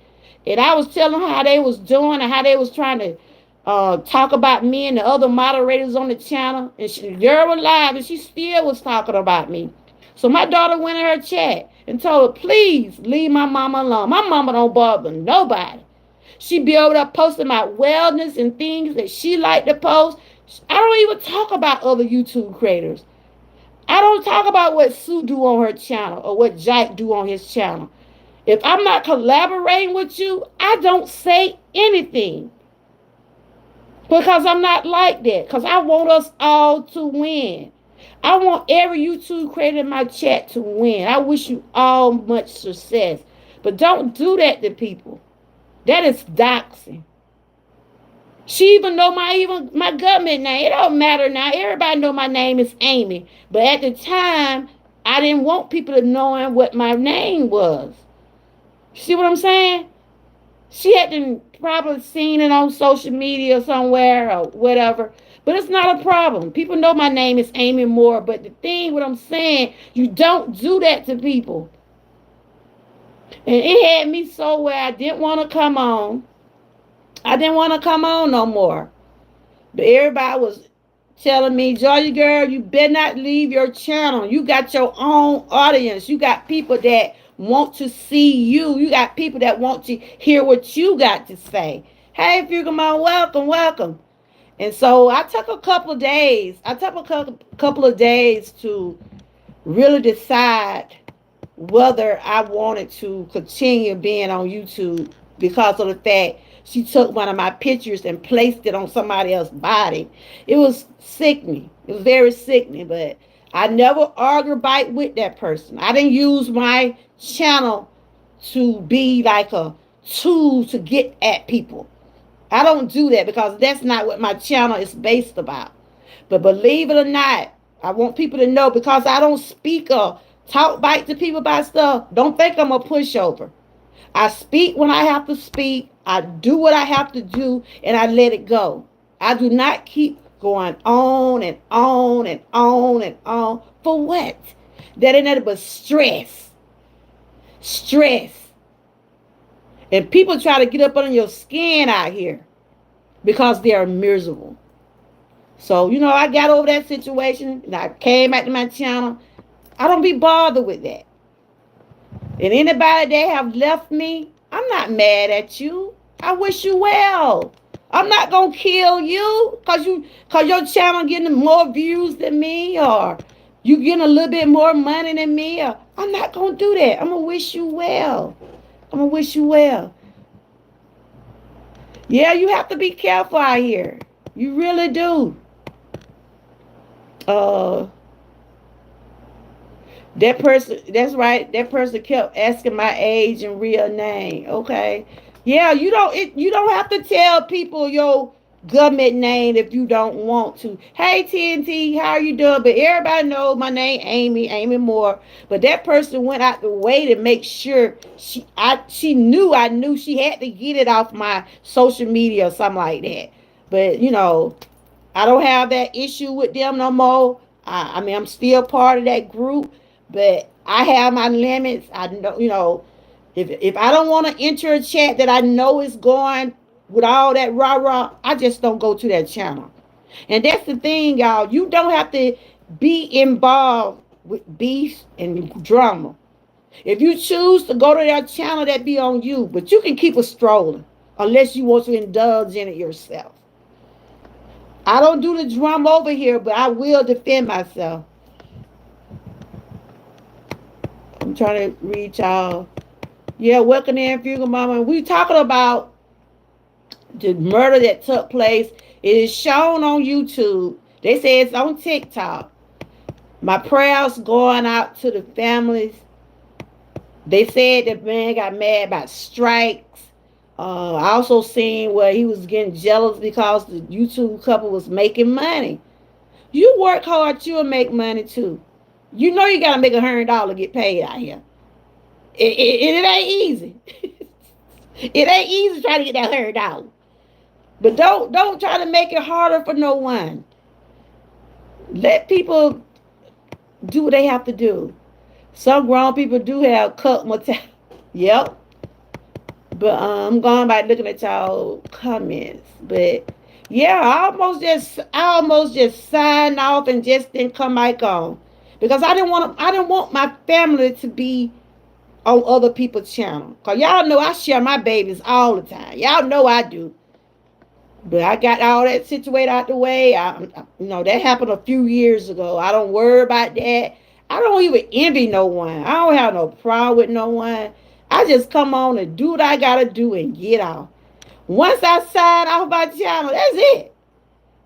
And I was telling her how they was doing and how they was trying to talk about me and the other moderators on the channel. And the girl was live and she still was talking about me. So my daughter went in her chat and told her, please leave my mama alone. My mama don't bother nobody. She be over there posting my wellness and things that she like to post. I don't even talk about other YouTube creators. I don't talk about what Sue do on her channel or what Jack do on his channel. If I'm not collaborating with you, I don't say anything. Because I'm not like that. Because I want us all to win. I want every YouTube creator in my chat to win. I wish you all much success. But don't do that to people. That is doxing. She even know my government name. It don't matter now. Everybody know my name is Amy. But at the time, I didn't want people to knowing what my name was. See what I'm saying? She had to probably seen it on social media somewhere or whatever. But it's not a problem. People know my name is Amy Moore. But the thing, what I'm saying, you don't do that to people. And it had me so where I didn't want to come on. I didn't want to come on no more. But everybody was telling me, Georgia girl, you better not leave your channel. You got your own audience. You got people that want to see you. You got people that want to hear what you got to say. Hey, Fugamon, welcome, welcome. And so I took a couple of days. I took a couple of days to really decide whether I wanted to continue being on YouTube because of the fact she took one of my pictures and placed it on somebody else's body. It was sickening. It was very sickening, but I never argue bite with that person. I didn't use my channel to be like a tool to get at people. I don't do that because that's not what my channel is based about. But believe it or not, I want people to know because I don't speak or talk bite to people about stuff. Don't think I'm a pushover. I speak when I have to speak. I do what I have to do and I let it go. I do not keep going on and on and on and on. For what? That ain't nothing but stress. Stress. And people try to get up under your skin out here because they are miserable. So, I got over that situation and I came back to my channel. I don't be bothered with that. And anybody that have left me, I'm not mad at you. I wish you well. I'm not going to kill you because your channel getting more views than me or you getting a little bit more money than me. Or, I'm not going to do that. I'm going to wish you well. I'm going to wish you well. Yeah, you have to be careful out here. You really do. That person, that's right. That person kept asking my age and real name. Okay. Yeah, you don't have to tell people your government name if you don't want to. Hey TNT, how are you doing? But everybody knows my name Amy Moore. But that person went out the way to make sure she knew I knew she had to get it off my social media or something like that. But I don't have that issue with them no more. I mean, I'm still part of that group, but I have my limits. I know, if I don't want to enter a chat that I know is going with all that rah rah, I just don't go to that channel. And that's the thing, y'all. You don't have to be involved with beef and drama. If you choose to go to their channel, that be on you. But you can keep it strolling unless you want to indulge in it yourself. I don't do the drum over here, but I will defend myself. I'm trying to reach y'all. Yeah, welcome in, Fugal Mama. We talking about the murder that took place. It is shown on YouTube. They say it's on TikTok. My prayers going out to the families. They said the man got mad about strikes. I also seen where he was getting jealous because the YouTube couple was making money. You work hard, you'll make money too. You know you gotta make $100 to get paid out here. It ain't easy. It ain't easy trying to get that $100. But don't try to make it harder for no one. Let people do what they have to do. Some grown people do have cut mortality. Yep. But I'm going by looking at y'all comments. But yeah, I almost just signed off and just didn't come back on. Because I didn't want my family to be on other people's channel. Cause y'all know I share my babies all the time. Y'all know I do. But I got all that situated out the way. That happened a few years ago. I don't worry about that. I don't even envy no one. I don't have no problem with no one. I just come on and do what I gotta do and get off. Once I sign off my channel, that's it.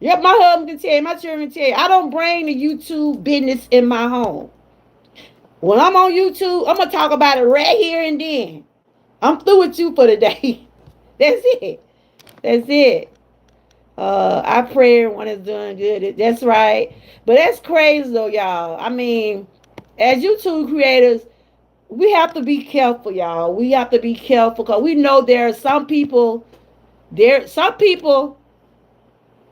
Yep, my husband can tell you, my children can tell you. I don't bring the YouTube business in my home. When I'm on YouTube, I'm gonna talk about it right here and then. I'm through with you for the day. That's it. That's it. I pray everyone is doing good. That's right. But that's crazy though, y'all. I mean, as YouTube creators, we have to be careful, y'all. We have to be careful because we know there are some people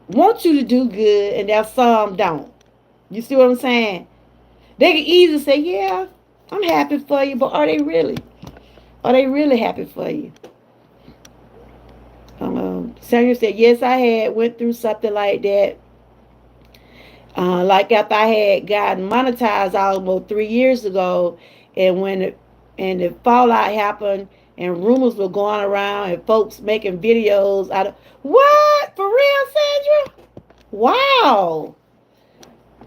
want you to do good and there's some don't. You see what I'm saying? They can easily say, yeah, I'm happy for you, but are they really? Are they really happy for you? Samuel said, yes, I had went through something like that. Like after I had gotten monetized almost 3 years ago, and the fallout happened, and rumors were going around, and folks making videos out of what for real, Sandra? Wow.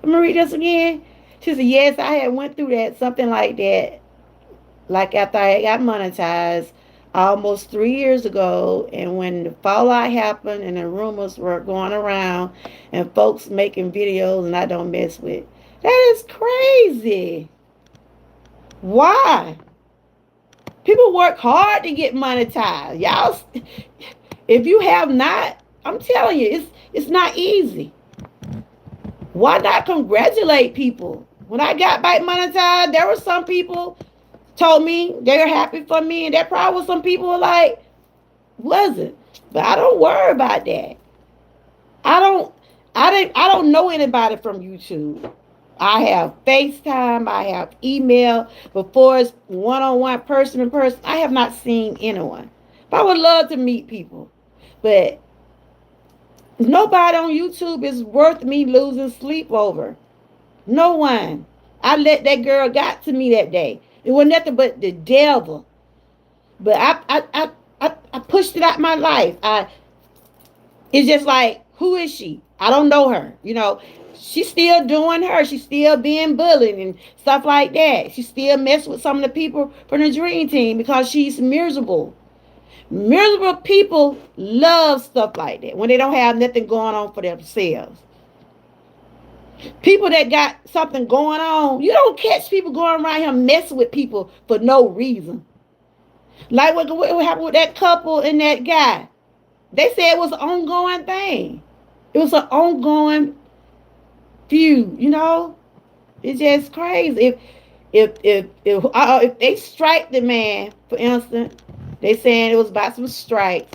Let me read this again. She said, yes, I had went through that, something like that, like after I got monetized almost 3 years ago, and when the fallout happened and the rumors were going around and folks making videos and I don't mess with. That is crazy. Why? People work hard to get monetized. Y'all, if you have not, I'm telling you, it's not easy. Why not congratulate people? When I got back monetized, there were some people told me they were happy for me, and there probably was some people were like, wasn't. But I don't worry about that. I don't know anybody from YouTube. I have FaceTime, I have email. Before it's one-on-one, person in person, I have not seen anyone. But I would love to meet people. But nobody on YouTube is worth me losing sleep over. No one. I let that girl got to me that day. It was nothing but the devil. But I pushed it out my life. It's just like, who is she? I don't know her. She's still doing her. She's still being bullied and stuff like that. She still mess with some of the people from the dream team because she's miserable. Miserable people love stuff like that when they don't have nothing going on for themselves. People that got something going on, you don't catch people going around here messing with people for no reason. Like what happened with that couple and that guy. They said it was an ongoing thing. It was an ongoing feud, It's just crazy. If they strike the man, for instance, they saying it was about some strikes.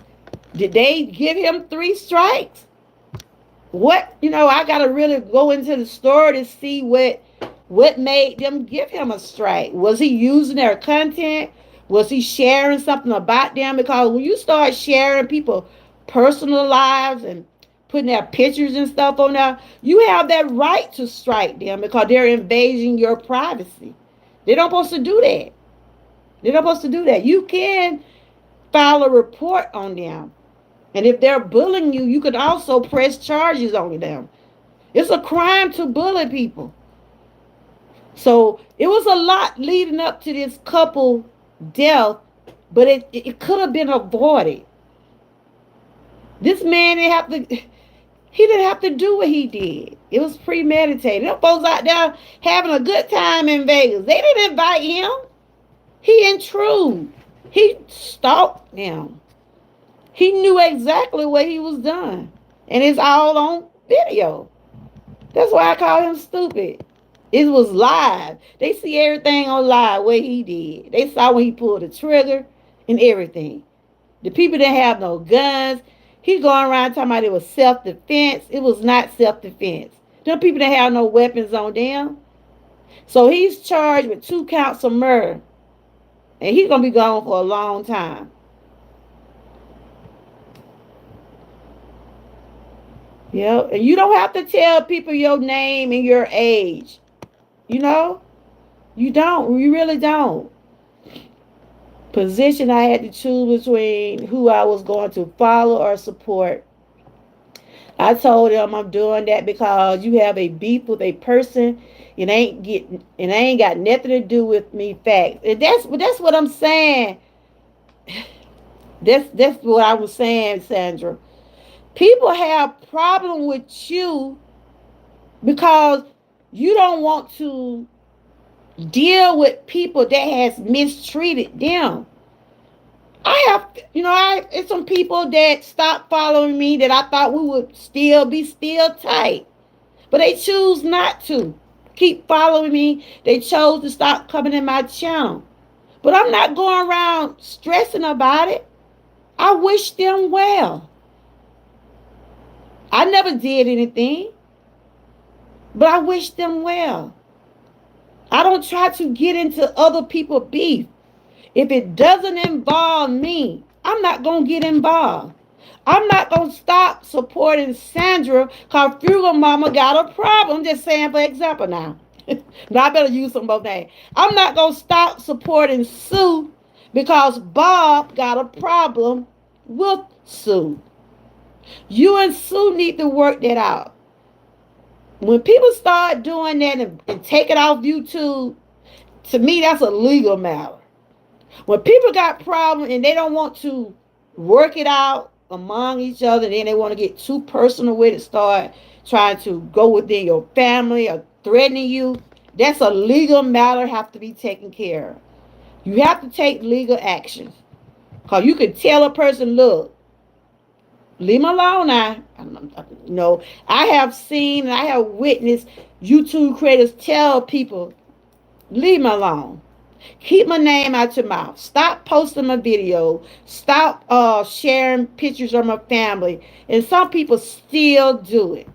Did they give him 3 strikes? What, I gotta really go into the story to see what made them give him a strike. Was he using their content? Was he sharing something about them? Because when you start sharing people personal lives and putting their pictures and stuff on there, you have that right to strike them because they're invading your privacy. They don't supposed to do that. They're not supposed to do that. You can file a report on them. And if they're bullying you, you could also press charges on them. It's a crime to bully people. So it was a lot leading up to this couple death, but it could have been avoided. This man didn't have to. He didn't have to do what he did. It was premeditated. Them folks out there having a good time in Vegas. They didn't invite him. He intrude. He stalked them. He knew exactly what he was doing. And it's all on video. That's why I call him stupid. It was live. They see everything on live what he did. They saw when he pulled the trigger and everything. The people didn't have no guns. He going around talking about it was self-defense. It was not self-defense. Them people didn't have no weapons on them. So he's charged with 2 counts of murder. And he's going to be gone for a long time. Yeah, and you don't have to tell people your name and your age. You know? You don't. You really don't. Position I had to choose between who I was going to follow or support. I told him I'm doing that because you have a beef with a person. It ain't got nothing to do with me. Facts. And that's what I'm saying. That's what I was saying, Sandra. People have problem with you because you don't want to deal with people that has mistreated them. It's some people that stopped following me that I thought we would still tight. But they choose not to keep following me. They chose to stop coming in my channel. But I'm not going around stressing about it. I wish them well. I never did anything, but I wish them well. I don't try to get into other people's beef. If it doesn't involve me, I'm not going to get involved. I'm not going to stop supporting Sandra because Frugal Mama got a problem. I'm just saying for example now. Now I better use some more names. I'm not going to stop supporting Sue because Bob got a problem with Sue. You and Sue need to work that out. When people start doing that and take it off YouTube, to me that's a legal matter. When people got problems and they don't want to work it out among each other, then they want to get too personal with it, start trying to go within your family or threatening you, that's a legal matter, have to be taken care of. You have to take legal action. Because you can tell a person, look, leave me alone now. I have seen and I have witnessed YouTube creators tell people, leave me alone. Keep my name out your mouth. Stop posting my video. Stop sharing pictures of my family. And some people still do it.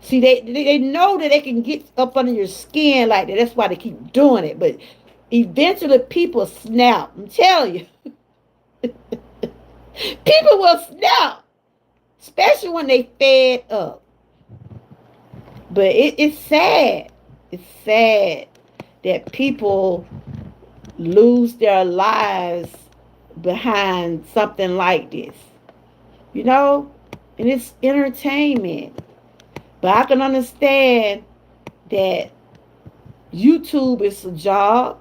See, they know that they can get up under your skin like that. That's why they keep doing it. But eventually people snap. I'm telling you. People will snap. Especially when they fed up. But it's sad. It's sad that people lose their lives behind something like this. You know? And it's entertainment. But I can understand that YouTube is a job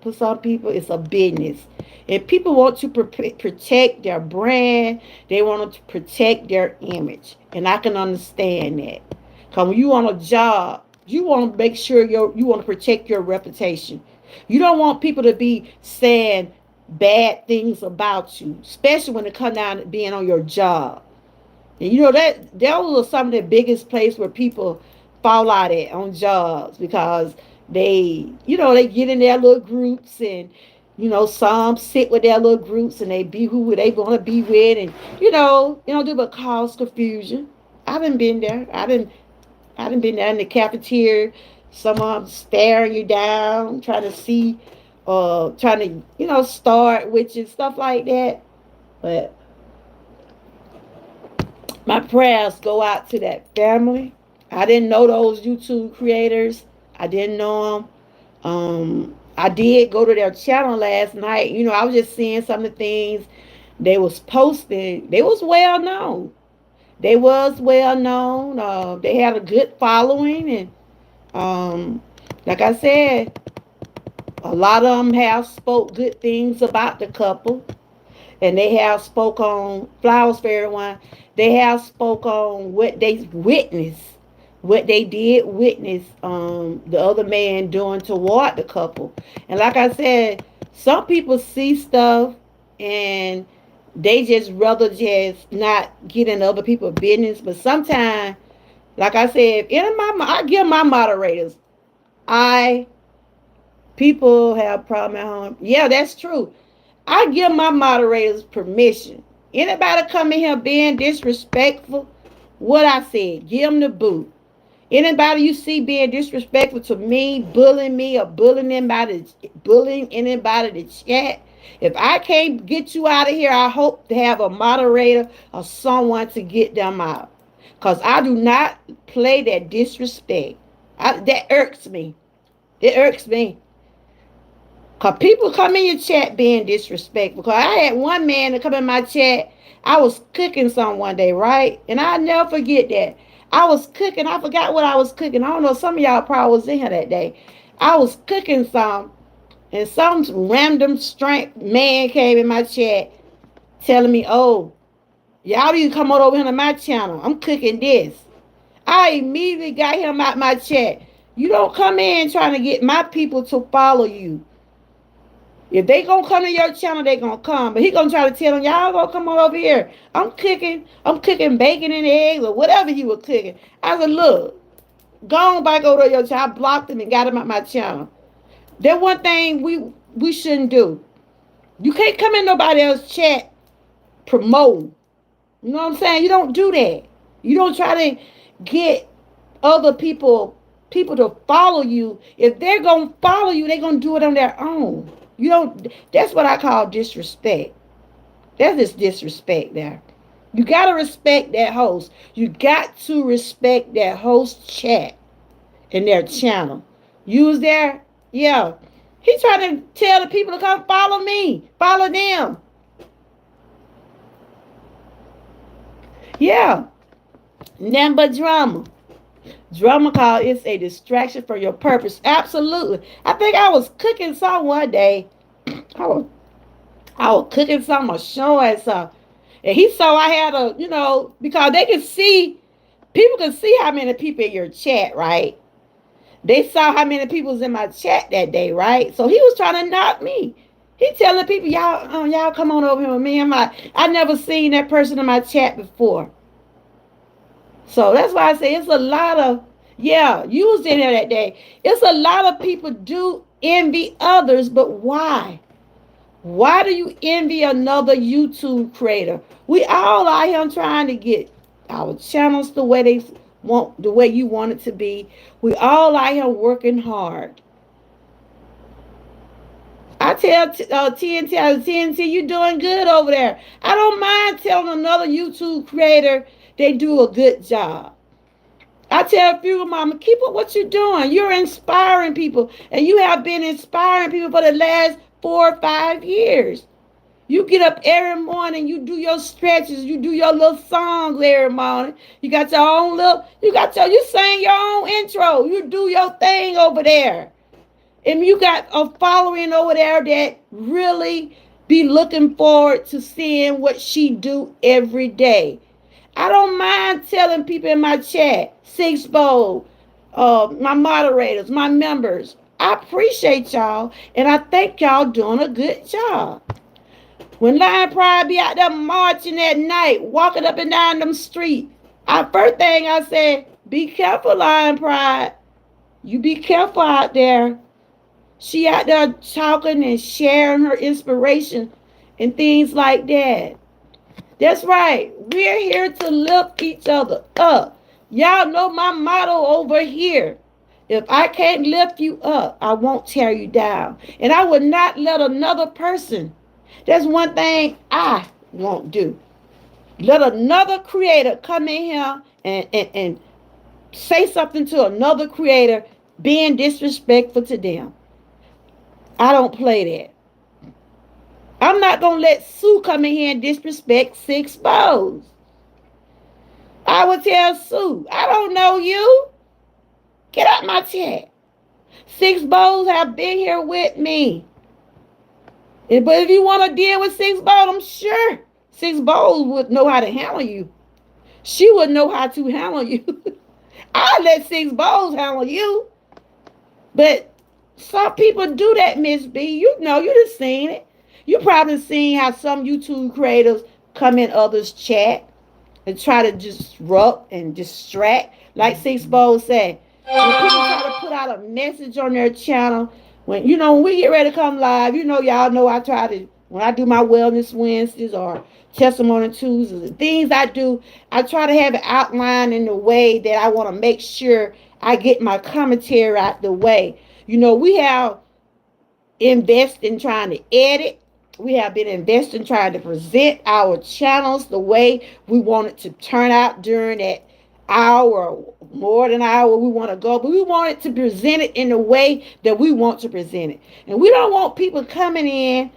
for some people. It's a business. And people want to protect their brand. They want to protect their image. And I can understand that. Because when you on a job, you want to make sure you want to protect your reputation. You don't want people to be saying bad things about you, especially when it comes down to being on your job. And that those are some of the biggest places where people fall out at on jobs because they get in their little groups and some sit with their little groups and they be who they want to be with and they don't do but cause confusion. I done been there. I done been there in the cafeteria. Someone staring you down, trying to see, trying to start with you, stuff like that. But my prayers go out to that family. I didn't know those YouTube creators. I didn't know them. I did go to their channel last night. I was just seeing some of the things they was posting. They was well known. They was well known. They had a good following, and like I said, a lot of them have spoke good things about the couple, and they have spoke on flowers for everyone. They have spoke on what they witnessed, what they did witness the other man doing toward the couple. And like I said, some people see stuff and they just rather just not get in other people's business. But sometimes, like I said, I give my moderators, I people have problem at home. Yeah, that's true. I give my moderators permission. Anybody come in here being disrespectful, what I said, give them the boot. Anybody you see being disrespectful to me, or bullying anybody to chat. If I can't get you out of here, I hope to have a moderator or someone to get them out. Because I do not play that disrespect. That irks me. It irks me. Cause people come in your chat being disrespectful. Cause I had one man to come in my chat. I was cooking some one day, right? And I never forget that. I was cooking. I forgot what I was cooking. I don't know. Some of y'all probably was in here that day. I was cooking some, and some random strength man came in my chat telling me, "Oh, y'all need to come on over here to my channel. I'm cooking this." I immediately got him out my chat. You don't come in trying to get my people to follow you. If they gonna come to your channel, they gonna come. But he gonna try to tell them, y'all gonna come on over here. I'm cooking bacon and eggs or whatever he was cooking. I said, look, go on back over to your channel. I blocked him and got him at my channel. That one thing we shouldn't do. You can't come in nobody else's chat promoting. You know what I'm saying? You don't do that. You don't try to get other people to follow you. If they're gonna follow you, they're gonna do it on their own. You don't. That's what I call disrespect. That's just disrespect there. You gotta respect that host. You got to respect that host chat and their channel. Use their yeah. He trying to tell the people to come follow me, follow them. Yeah, nothing but drama. Drama call is a distraction from your purpose. Absolutely. I think I was cooking some one day. I was, I was cooking some or showing some. And he saw I had because they can see, people can see how many people in your chat, right? They saw how many people was in my chat that day, right? So he was trying to knock me. He telling people, y'all come on over here with me. I never seen that person in my chat before. So that's why I say it's a lot of, yeah, you was in there that day. It's a lot of people do envy others, but why? Why do you envy another YouTube creator? We all out here trying to get our channels the way they want, the way you want it to be. We all out here working hard. I tell TNT, you doing good over there. I don't mind telling another YouTube creator they do a good job. I tell a few mama, keep up what you're doing. You're inspiring people, and you have been inspiring people for the last 4 or 5 years. You get up every morning, you do your stretches, you do your little songs every morning. You got your own you sing your own intro. You do your thing over there. And you got a following over there that really be looking forward to seeing what she do every day. I don't mind telling people in my chat, Six Bowl, my moderators, my members. I appreciate y'all, and I think y'all doing a good job. When Lion Pride be out there marching at night, walking up and down them streets, first thing I said, be careful, Lion Pride. You be careful out there. She out there talking and sharing her inspiration and things like that. That's right. We're here to lift each other up. Y'all know my motto over here. If I can't lift you up, I won't tear you down. And I would not let another person. That's one thing I won't do. Let another creator come in here and say something to another creator being disrespectful to them. I don't play that. I'm not gonna let Sue come in here and disrespect Six Bows. I would tell Sue, I don't know you. Get out my chat. Six Bows have been here with me. But if you want to deal with Six Bows, I'm sure Six Bows would know how to handle you. She would know how to handle you. I let Six Bows handle you. But some people do that, Miss B. You know, you just seen it. You probably seen how some YouTube creators come in others' chat and try to disrupt and distract. Like Six Bowls said, when people try to put out a message on their channel, when we get ready to come live, y'all know I try to, when I do my wellness Wednesdays or testimony Tuesdays, the things I do, I try to have it outlined in the way that I want to make sure I get my commentary out the way. We have invest in trying to edit. We have been investing trying to present our channels the way we want it to turn out during that hour, more than an hour we want to go. But we want it to present it in the way that we want to present it. And we don't want people coming in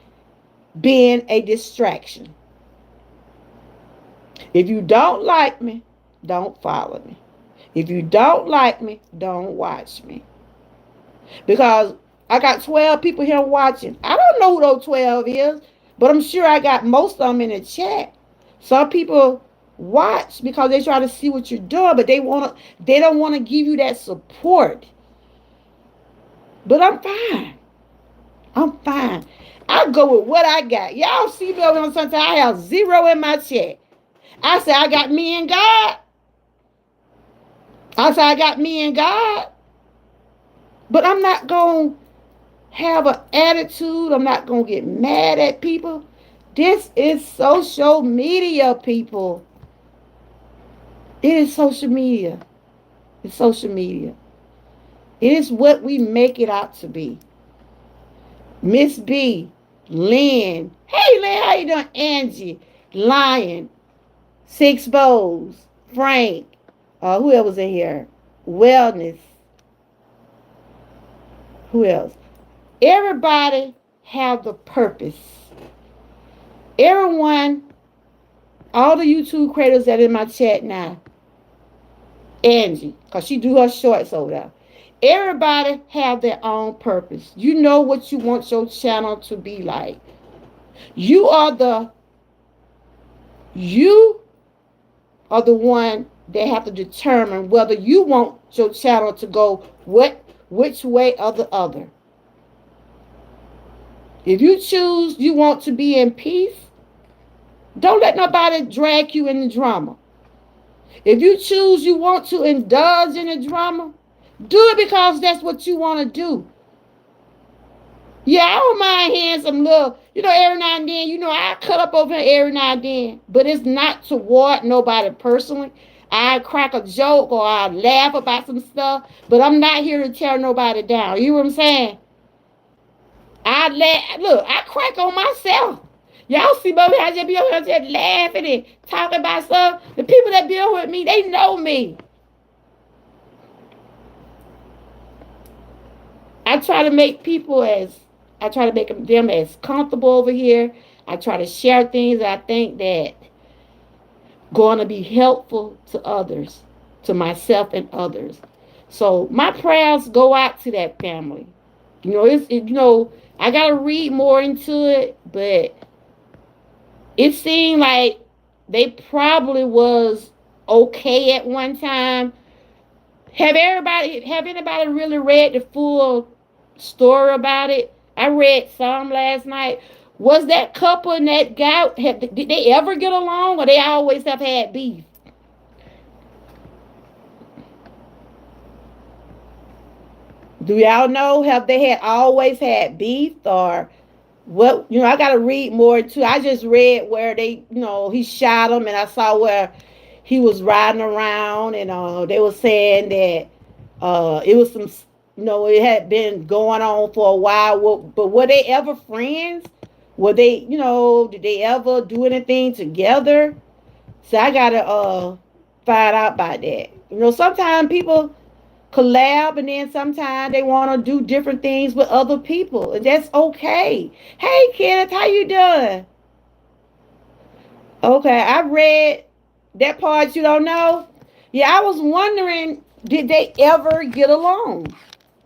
being a distraction. If you don't like me, don't follow me. If you don't like me, don't watch me. Because I got 12 people here watching. I don't know who those 12 is, but I'm sure I got most of them in the chat. Some people watch because they try to see what you're doing, but they don't want to give you that support. But I'm fine. I'm fine. I go with what I got. Y'all see me over on sometimes I have zero in my chat. I say I got me and God. I say I got me and God. But I'm not going to have an attitude. I'm not going to get mad at people. This is social media, people. It is social media. It's social media. It is what we make it out to be. Miss B, Lynn. Hey, Lynn, how you doing? Angie, Lion, Six Bows, Frank. Who else was in here? Wellness. Who else? Everybody have the purpose. Everyone, all the YouTube creators that are in my chat now, Angie, because she do her shorts over there. Everybody have their own purpose. You know what you want your channel to be like. You are the one that have to determine whether you want your channel to go which way or the other. If you choose you want to be in peace, don't let nobody drag you in the drama. If you choose you want to indulge in the drama, do it because that's what you want to do. Yeah, I don't mind hearing some little, every now and then, I cut up over here every now and then. But it's not toward nobody personally. I crack a joke or I laugh about some stuff, but I'm not here to tear nobody down. You know what I'm saying? I crack on myself. Y'all see me I just be over here just laughing and talking about stuff. The people that be over with me, they know me. I try to make people I try to make them as comfortable over here. I try to share things that I think that going to be helpful to others, to myself and others. So my prayers go out to that family. I gotta read more into it, but it seemed like they probably was okay at one time. Have anybody really read the full story about it? I read some last night. Was that couple and that guy, did they ever get along, or they always have had beef? Do y'all know? Have they had always had beef, or what? I got to read more too. I just read where he shot him, and I saw where he was riding around, and they were saying that it was some, it had been going on for a while. But were they ever friends? Were they, did they ever do anything together? So I gotta find out about that. Sometimes people collab, and then sometimes they want to do different things with other people, and that's okay. Hey, Kenneth, how you doing? Okay, I read that part you don't know. Yeah, I was wondering, did they ever get along?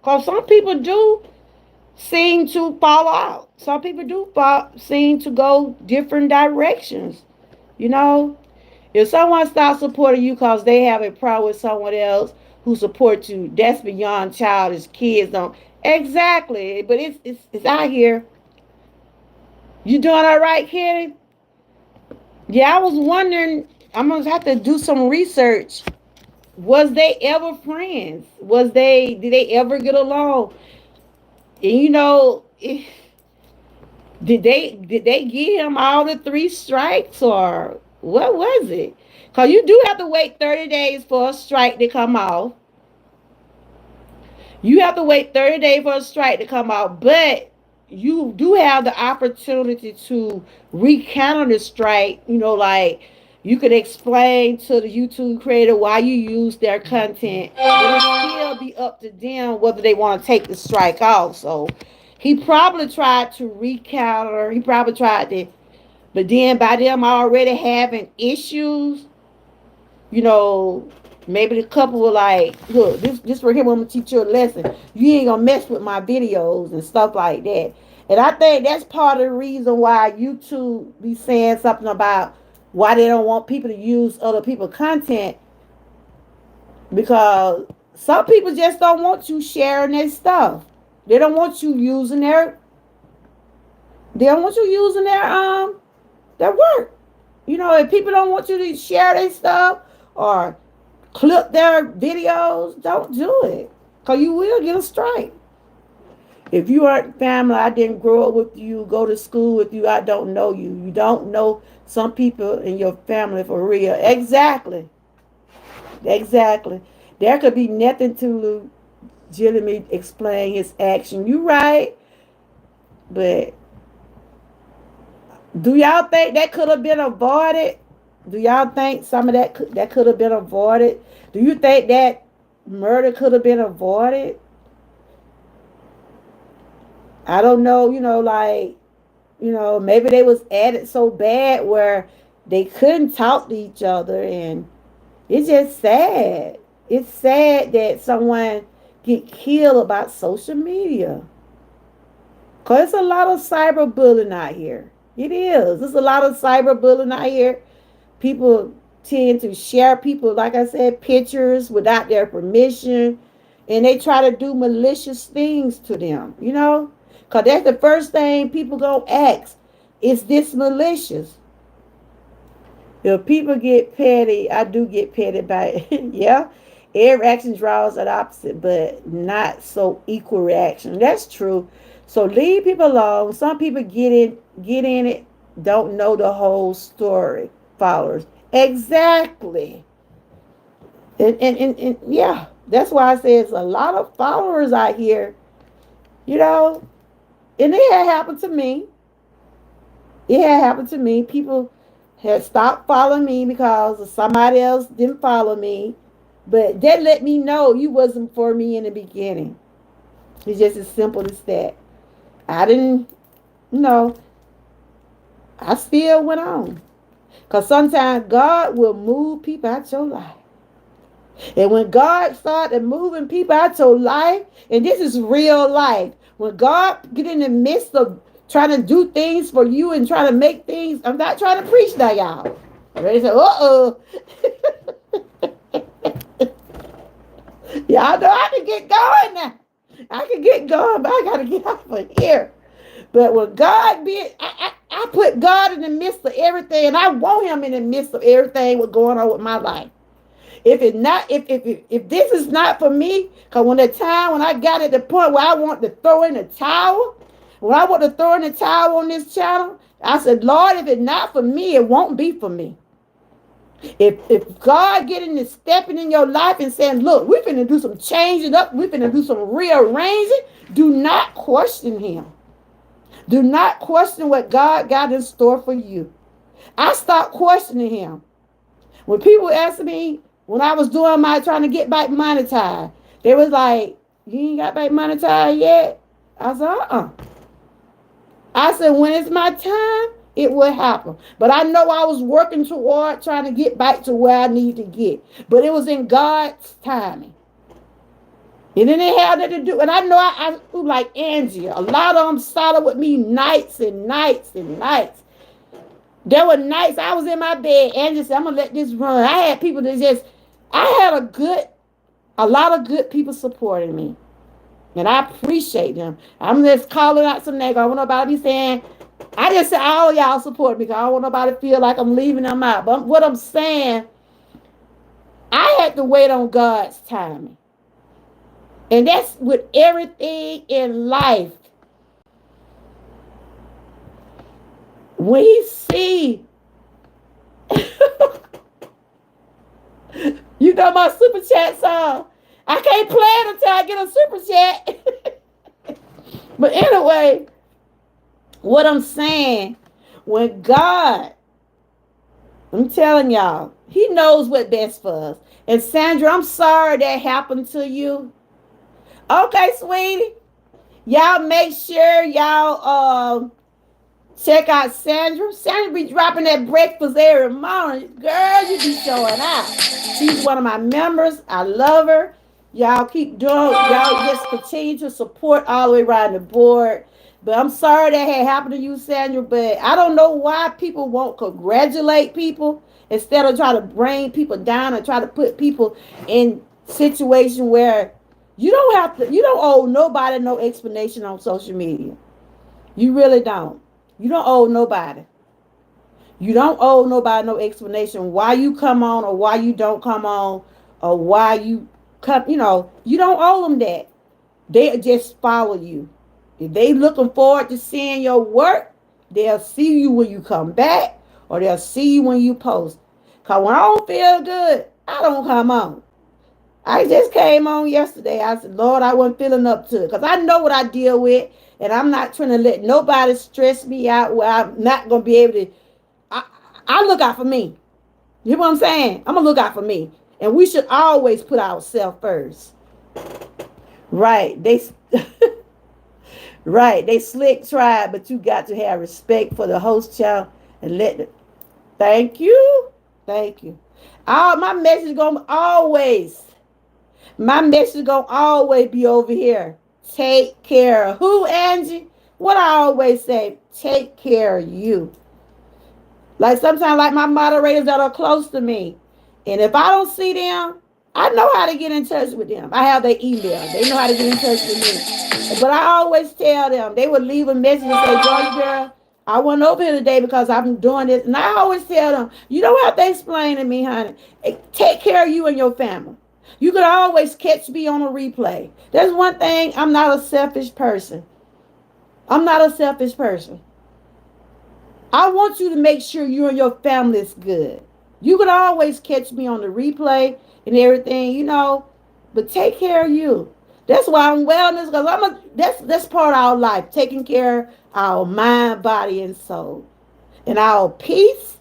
Because some people do seem to fall out. Some people do seem to go different directions. You know, if someone stops supporting you because they have a problem with someone else who supports you, that's beyond childish. Kids don't exactly, but it's out here. You doing all right, Kenny? Yeah, I was wondering. I'm gonna have to do some research. Was they ever friends? Did they ever get along? And did they give him all the three strikes, or what was it? Cause you do have to wait 30 days for a strike to come off. You have to wait 30 days for a strike to come out, but you do have the opportunity to recounter the strike. Like you could explain to the YouTube creator why you use their content, but it still be up to them whether they want to take the strike off. So he probably tried to recounter. He probably tried to, but then by them already having issues, you know, maybe the couple were like, look, this for him, I'm gonna teach you a lesson. You ain't gonna mess with my videos and stuff like that. And I think that's part of the reason why YouTube be saying something about why they don't want people to use other people's content, because some people just don't want you sharing their stuff. They don't want you using their work. If people don't want you to share their stuff or clip their videos, don't do it. Because you will get a strike. If you aren't family, I didn't grow up with you, go to school with you, I don't know you. You don't know some people in your family for real. Exactly. Exactly. There could be nothing to legitimately explain his action. You right. But do y'all think that could have been avoided? Do y'all think some of that could have been avoided? Do you think that murder could have been avoided? I don't know. Maybe they was at it so bad where they couldn't talk to each other, and it's just sad. It's sad that someone get killed about social media. Cause there's a lot of cyberbullying out here. It is. There's a lot of cyberbullying out here. People tend to share people, like I said, pictures without their permission, and they try to do malicious things to them. Cause that's the first thing people gonna ask: is this malicious? If people get petty, I do get petty by it. Yeah. Every action draws an opposite, but not so equal reaction. That's true. So leave people alone. Some people get in it, don't know the whole story. Followers. Exactly. And yeah, that's why I say it's a lot of followers out here, you know, and it had happened to me. It had happened to me. People had stopped following me because somebody else didn't follow me. But that let me know you wasn't for me in the beginning. It's just as simple as that. I didn't, you know, I still went on. Because sometimes God will move people out your life. And when God started moving people out your life, and this is real life, when God get in the midst of trying to do things for you and trying to make things, I'm not trying to preach that, y'all. They say, uh-oh. Y'all know I can get going now. I can get going, but I got to get off of here. But when God did, I put God in the midst of everything, and I want him in the midst of everything what's going on with my life. If this is not for me, because when the time when I got at the point where I want to throw in the towel, when I want to throw in the towel on this channel, I said, Lord, if it's not for me, it won't be for me. If God getting this stepping in your life and saying, look, we're finna do some changing up, we're finna do some rearranging, do not question him. Do not question what God got in store for you. I stopped questioning him. When people ask me, when I was doing my trying to get back monetized, They was like, you ain't got back monetized yet? I said, I said, when it's my time, it will happen. But I know I was working toward trying to get back to where I need to get. But it was in God's timing. And then it had nothing to do. And I know I like Angie. A lot of them started with me nights and nights and nights. There were nights I was in my bed. Angie said, I'm going to let this run. I had people that just, I had a lot of good people supporting me. And I appreciate them. I'm just calling out some names. I don't want nobody be saying, I just said all y'all support me because I don't want nobody to feel like I'm leaving them out. But what I'm saying, I had to wait on God's timing. And that's with everything in life. When he see, you know my super chat song. I can't play it until I get a super chat. But anyway, what I'm saying, when God, I'm telling y'all, he knows what's best for us. And Sandra, I'm sorry that happened to you. Okay, sweetie. Y'all make sure y'all check out Sandra. Sandra be dropping that breakfast every morning. Girl, you be showing out. She's one of my members. I love her. Y'all keep doing, y'all just continue to support all the way around the board. But I'm sorry that had happened to you, Sandra. But I don't know why people won't congratulate people instead of trying to bring people down and try to put people in situation where you don't owe nobody no explanation on social media. You really don't. You don't owe nobody. You don't owe nobody no explanation why you come on or why you don't come on or why you come, you don't owe them that. They just follow you. If they looking forward to seeing your work, they'll see you when you come back or they'll see you when you post. Because when I don't feel good, I don't come on. I just came on yesterday. I said, Lord, I wasn't feeling up to it. Because I know what I deal with. And I'm not trying to let nobody stress me out where I'm not going to be able to. I look out for me. You know what I'm saying? I'm going to look out for me. And we should always put ourselves first. Right. Right. They slick tried, but you got to have respect for the host child and let it. Thank you. Thank you. My message going to always. My message going to always be over here. Take care of who, Angie? What I always say, take care of you. Like sometimes, like my moderators that are close to me. And if I don't see them, I know how to get in touch with them. I have their email. They know how to get in touch with me. But I always tell them, they would leave a message and say, Joy girl, I wasn't over here today because I'm doing this. And I always tell them, you don't have to explain to me, honey. Take care of you and your family. You could always catch me on a replay. There's one thing, I'm not a selfish person. I'm not a selfish person. I want you to make sure you and your family is good. You could always catch me on the replay and everything, but take care of you. That's why I'm wellness, because that's part of our life, taking care of our mind, body, and soul. And our peace,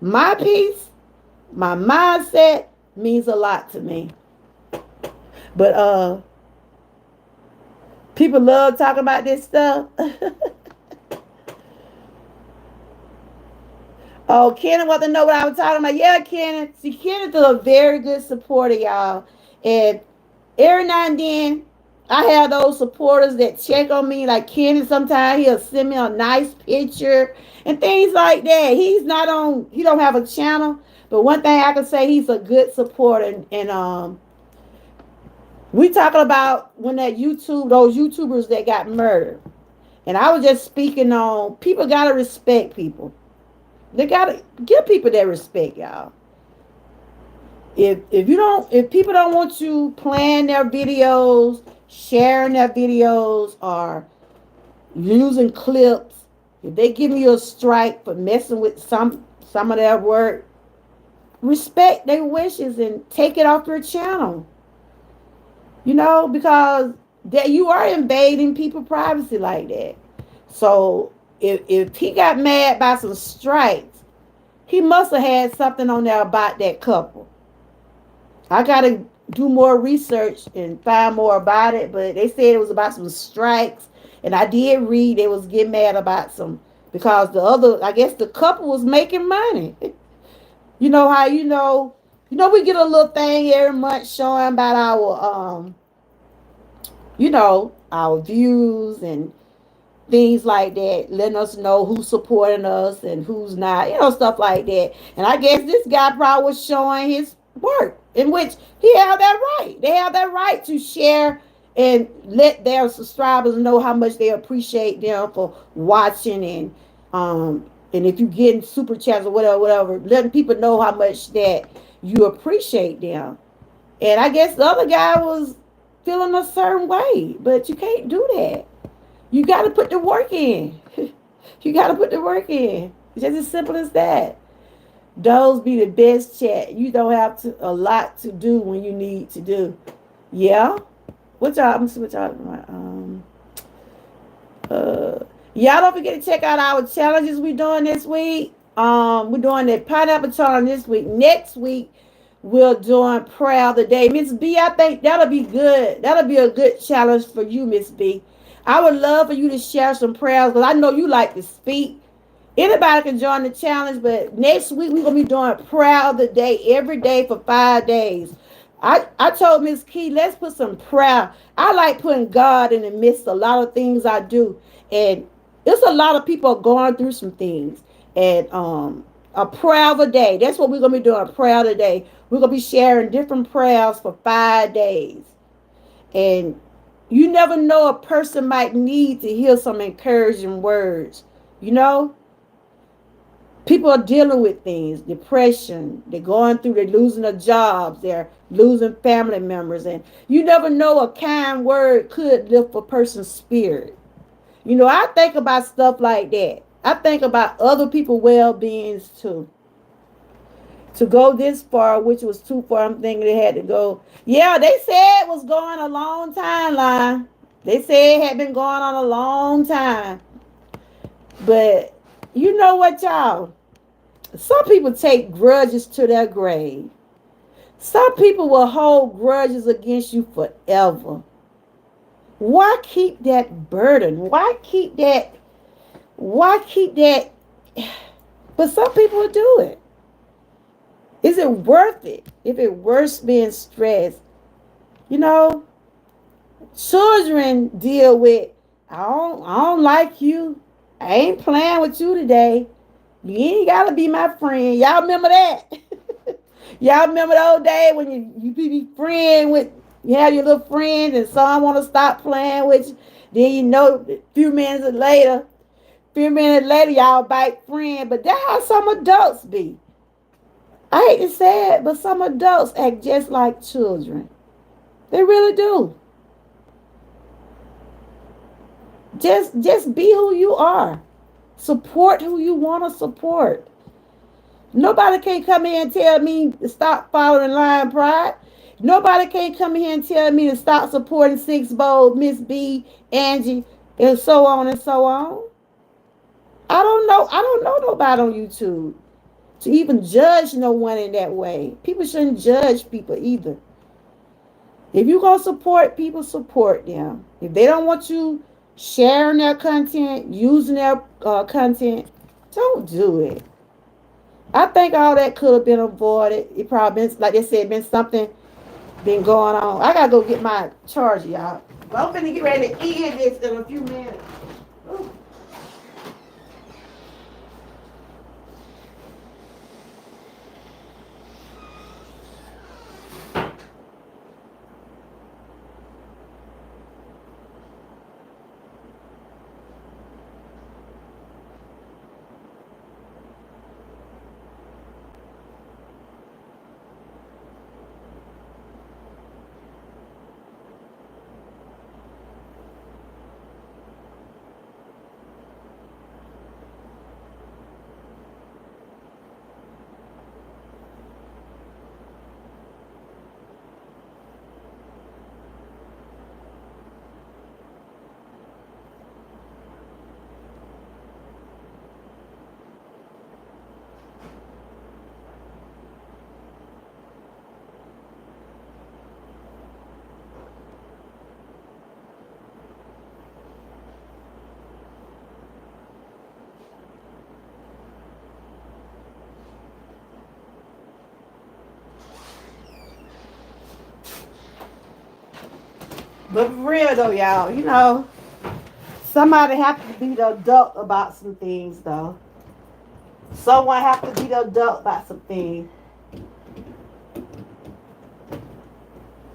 my mindset means a lot to me. But people love talking about this stuff. Oh, Kenneth want to know what I was talking about. Yeah, Kenneth. See, Kenneth is a very good supporter, y'all. And every now and then, I have those supporters that check on me. Like Kenneth, sometimes he'll send me a nice picture and things like that. He don't have a channel. But one thing I can say, he's a good supporter. And we talking about when those YouTubers that got murdered. And I was just speaking on, people got to respect people. They gotta give people that respect, y'all. If people don't want you playing their videos, sharing their videos, or using clips, if they give you a strike for messing with some of their work, respect their wishes and take it off your channel. Because that you are invading people's privacy like that. So if he got mad by some strikes, he must have had something on there about that couple. I gotta, do more research and find more about it, but they said it was about some strikes. And I did read they was getting mad about some because the other, I guess the couple was making money. You know how we get a little thing every month showing about our views and things like that, letting us know who's supporting us and who's not, stuff like that. And I guess this guy probably was showing his work, in which he have that right. They have that right to share and let their subscribers know how much they appreciate them for watching and if you getting super chats or whatever, letting people know how much that you appreciate them. And I guess the other guy was feeling a certain way, but you can't do that. You got to put the work in. You got to put the work in. It's just as simple as that. Those be the best chat. You don't have a lot to do when you need to do. Yeah. What y'all? Let me see what y'all. Uh, y'all don't forget to check out our challenges we doing this week. We're doing the pineapple challenge this week. Next week we're doing prayer of the day. Miss B, I think that'll be good. That'll be a good challenge for you, Miss B. I would love for you to share some prayers because I know you like to speak. Anybody can join the challenge, but next week we're gonna be doing prayer of the day every day for 5 days. I told Miss Key, let's put some prayer. I like putting God in the midst of a lot of things I do. And there's a lot of people going through some things. And a prayer of a day. That's what we're gonna be doing, a prayer of the day. We're gonna be sharing different prayers for 5 days. And you never know, a person might need to hear some encouraging words. You know? People are dealing with things, depression, they're going through, they're losing their jobs, they're losing family members, and you never know, a kind word could lift a person's spirit. I think about stuff like that. I think about other people's well-beings too. To go this far, which was too far, I'm thinking they had to go. Yeah, they said it was going a long time, line. They said it had been going on a long time. But you know what, y'all? Some people take grudges to their grave. Some people will hold grudges against you forever. Why keep that burden? Why keep that? Why keep that? But some people will do it. Is it worth it? If it worth being stressed? You know, children deal with, I don't like you. I ain't playing with you today. You ain't gotta be my friend. Y'all remember that? Y'all remember the old day when you be friend with, you have your little friends and some want to stop playing with you. Then a few minutes later, y'all bite friend. But that's how some adults be. I hate to say it, but some adults act just like children. They really do. Just be who you are. Support who you want to support. Nobody can come here and tell me to stop following Lion Pride. Nobody can come here and tell me to stop supporting Six Bold, Miss B, Angie, and so on and so on. I don't know. I don't know nobody on YouTube to even judge no one in that way. People shouldn't judge people either. If you're going to support people, support them. If they don't want you sharing their content, using their content, don't do it. I think all that could have been avoided. It probably been, like they said, been something been going on. I gotta go get my charger, y'all. But I'm finna get ready to end this in a few minutes. Ooh. But for real though, y'all, somebody have to be the adult about some things though. Someone have to be the adult about some things.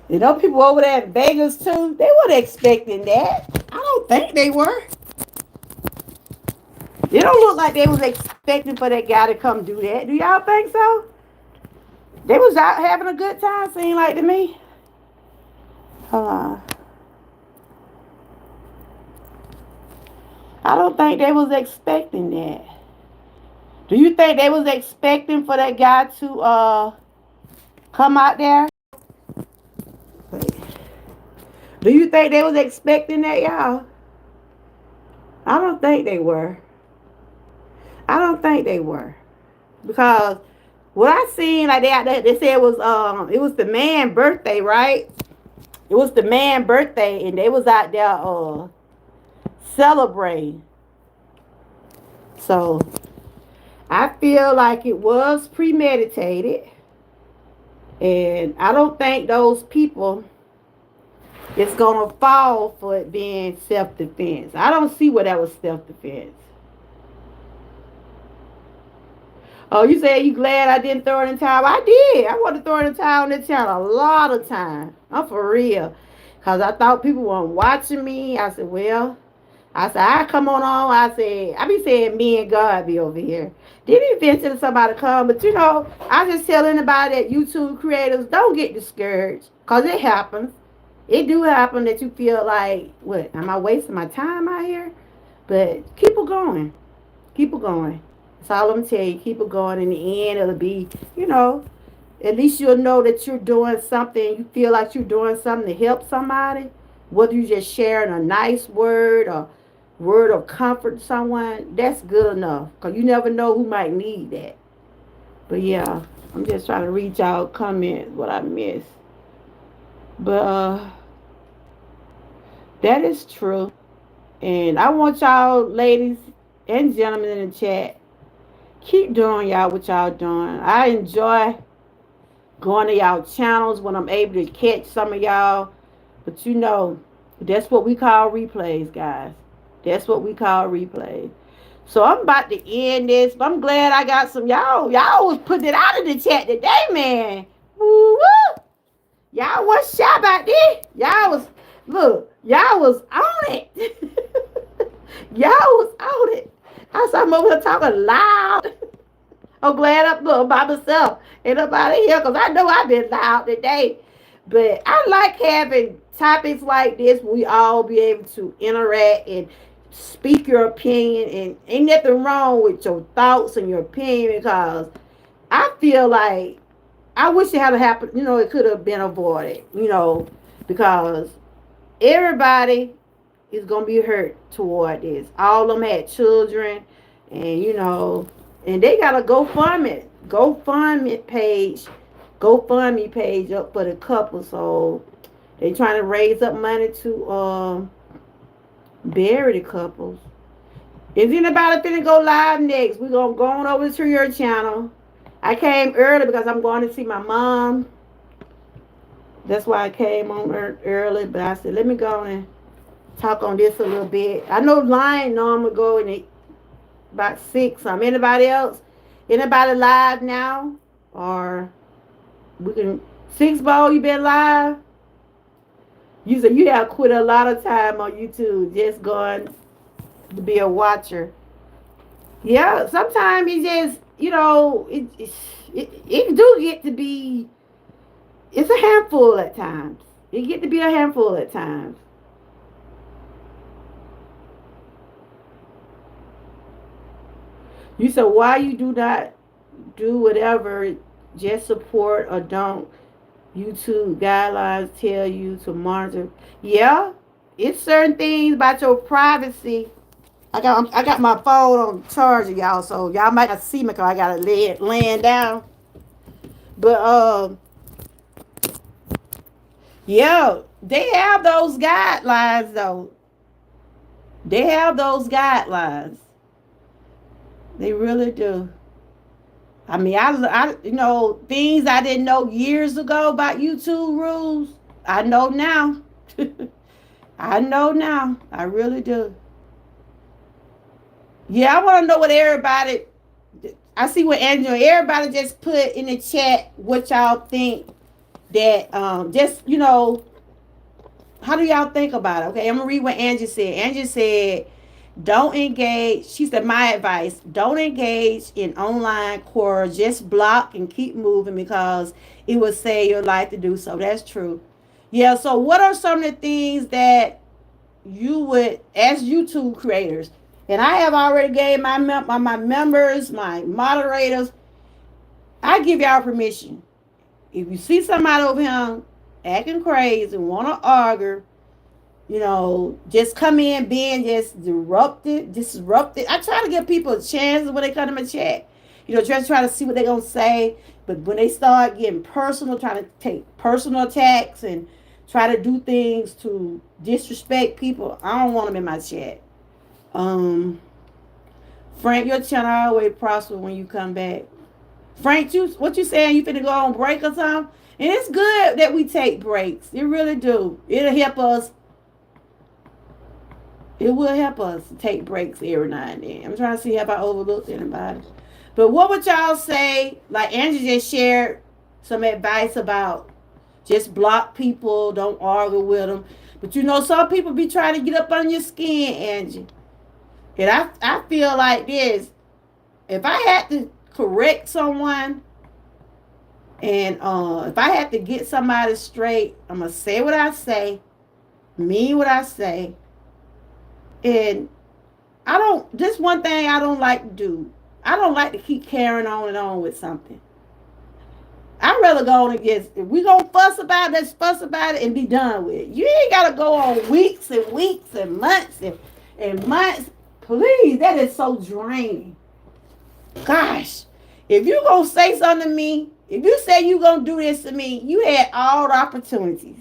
People over there in Vegas too, they weren't expecting that. I don't think they were. It don't look like they was expecting for that guy to come do that. Do y'all think so? They was out having a good time, seemed like to me. Hold on. I don't think they was expecting that. Do you think they was expecting for that guy to come out there? Do you think they was expecting that, y'all? I don't think they were. I don't think they were. Because what I seen, like they said it was the man's birthday, right? It was the man's birthday, and they was out there celebrating. So I feel like it was premeditated, and I don't think those people is gonna fall for it being self defense. I don't see where that was self defense. Oh, you say you glad I didn't throw it in the towel? I did. I wanted to throw it in the towel on that channel a lot of time. I'm for real. Because I thought people weren't watching me. I said, well, I come on. I said, I be saying me and God be over here. Didn't eventually somebody come. But, I just tell anybody that YouTube creators, don't get discouraged. Because it happens. It do happen that you feel like, what, am I wasting my time out here? But keep it going. Keep it going. That's all I'm telling you. Keep it going. In the end, it'll be, at least you'll know that you're doing something. You feel like you're doing something to help somebody. Whether you just sharing a nice word or word of comfort to someone, that's good enough. Because you never know who might need that. But yeah, I'm just trying to reach out, comment what I missed. But that is true. And I want y'all, ladies and gentlemen in the chat, keep doing y'all what y'all doing. I enjoy going to y'all channels when I'm able to catch some of y'all. But that's what we call replays, guys. That's what we call replays. So I'm about to end this, but I'm glad I got some y'all. Y'all was putting it out in the chat today, man. Woo woo. Y'all was shy about this. Y'all was on it. Y'all was on it. I saw I'm over here talking loud. I'm glad I'm by myself. Ain't nobody here because I know I've been loud today. But I like having topics like this where we all be able to interact and speak your opinion. And ain't nothing wrong with your thoughts and your opinion because I feel like I wish it had happened. It could have been avoided, because everybody is going to be hurt toward this. All of them had children and, and they got a GoFundMe page up for the couple. So they trying to raise up money to bury the couples. If anybody finna go live next, we're gonna go on over to your channel. I came early because I'm going to see my mom. That's why I came on early. But I said, let me go and talk on this a little bit. I know line normally go in about 6. Anybody else? Anybody live now? Or we can 6 ball, you been live? You said you have quit a lot of time on YouTube just going to be a watcher. Yeah, sometimes it just, it do get to be, it's a handful at times. It get to be a handful at times. You said why you do not do whatever, just support or don't. YouTube guidelines tell you to monitor. Yeah, it's certain things about your privacy. I got my phone on charger, y'all, so y'all might not see me because I got it laying down. But yeah, they have those guidelines though. They have those guidelines. They really do. I mean, things I didn't know years ago about YouTube rules. I know now. I know now. I really do. Yeah, I want to know what everybody. I see what Angela. Everybody just put in the chat what y'all think that just how do y'all think about it? Okay, I'm gonna read what Angie said. Angie said, "Don't engage." She said, "My advice: don't engage in online quarrel. Just block and keep moving because it will save your life to do so." That's true. Yeah. So, what are some of the things that you would, as YouTube creators, and I have already gave my members, my moderators, I give y'all permission. If you see somebody over here acting crazy and want to argue, just come in being just disrupted. I try to give people a chance when they come to my chat. Just try to see what they're gonna say. But when they start getting personal, trying to take personal attacks and try to do things to disrespect people, I don't want them in my chat. Um, Frank, your channel always prosper when you come back. Frank, what you saying? You finna go on break or something? And it's good that we take breaks. It really do. It'll help us. It will help us to take breaks every now and then. I'm trying to see if I overlooked anybody. But what would y'all say? Like Angie just shared some advice about just block people, don't argue with them. But some people be trying to get up on your skin, Angie. And I feel like this. If I had to correct someone and if I had to get somebody straight, I'm going to say what I say, mean what I say. And this one thing I don't like to do. I don't like to keep carrying on and on with something. I'd rather go on and if we gonna fuss about it, let's fuss about it and be done with it. You ain't gotta go on weeks and weeks and months and months. Please, that is so draining. Gosh, if you gonna say something to me, if you say you gonna do this to me, you had all the opportunities.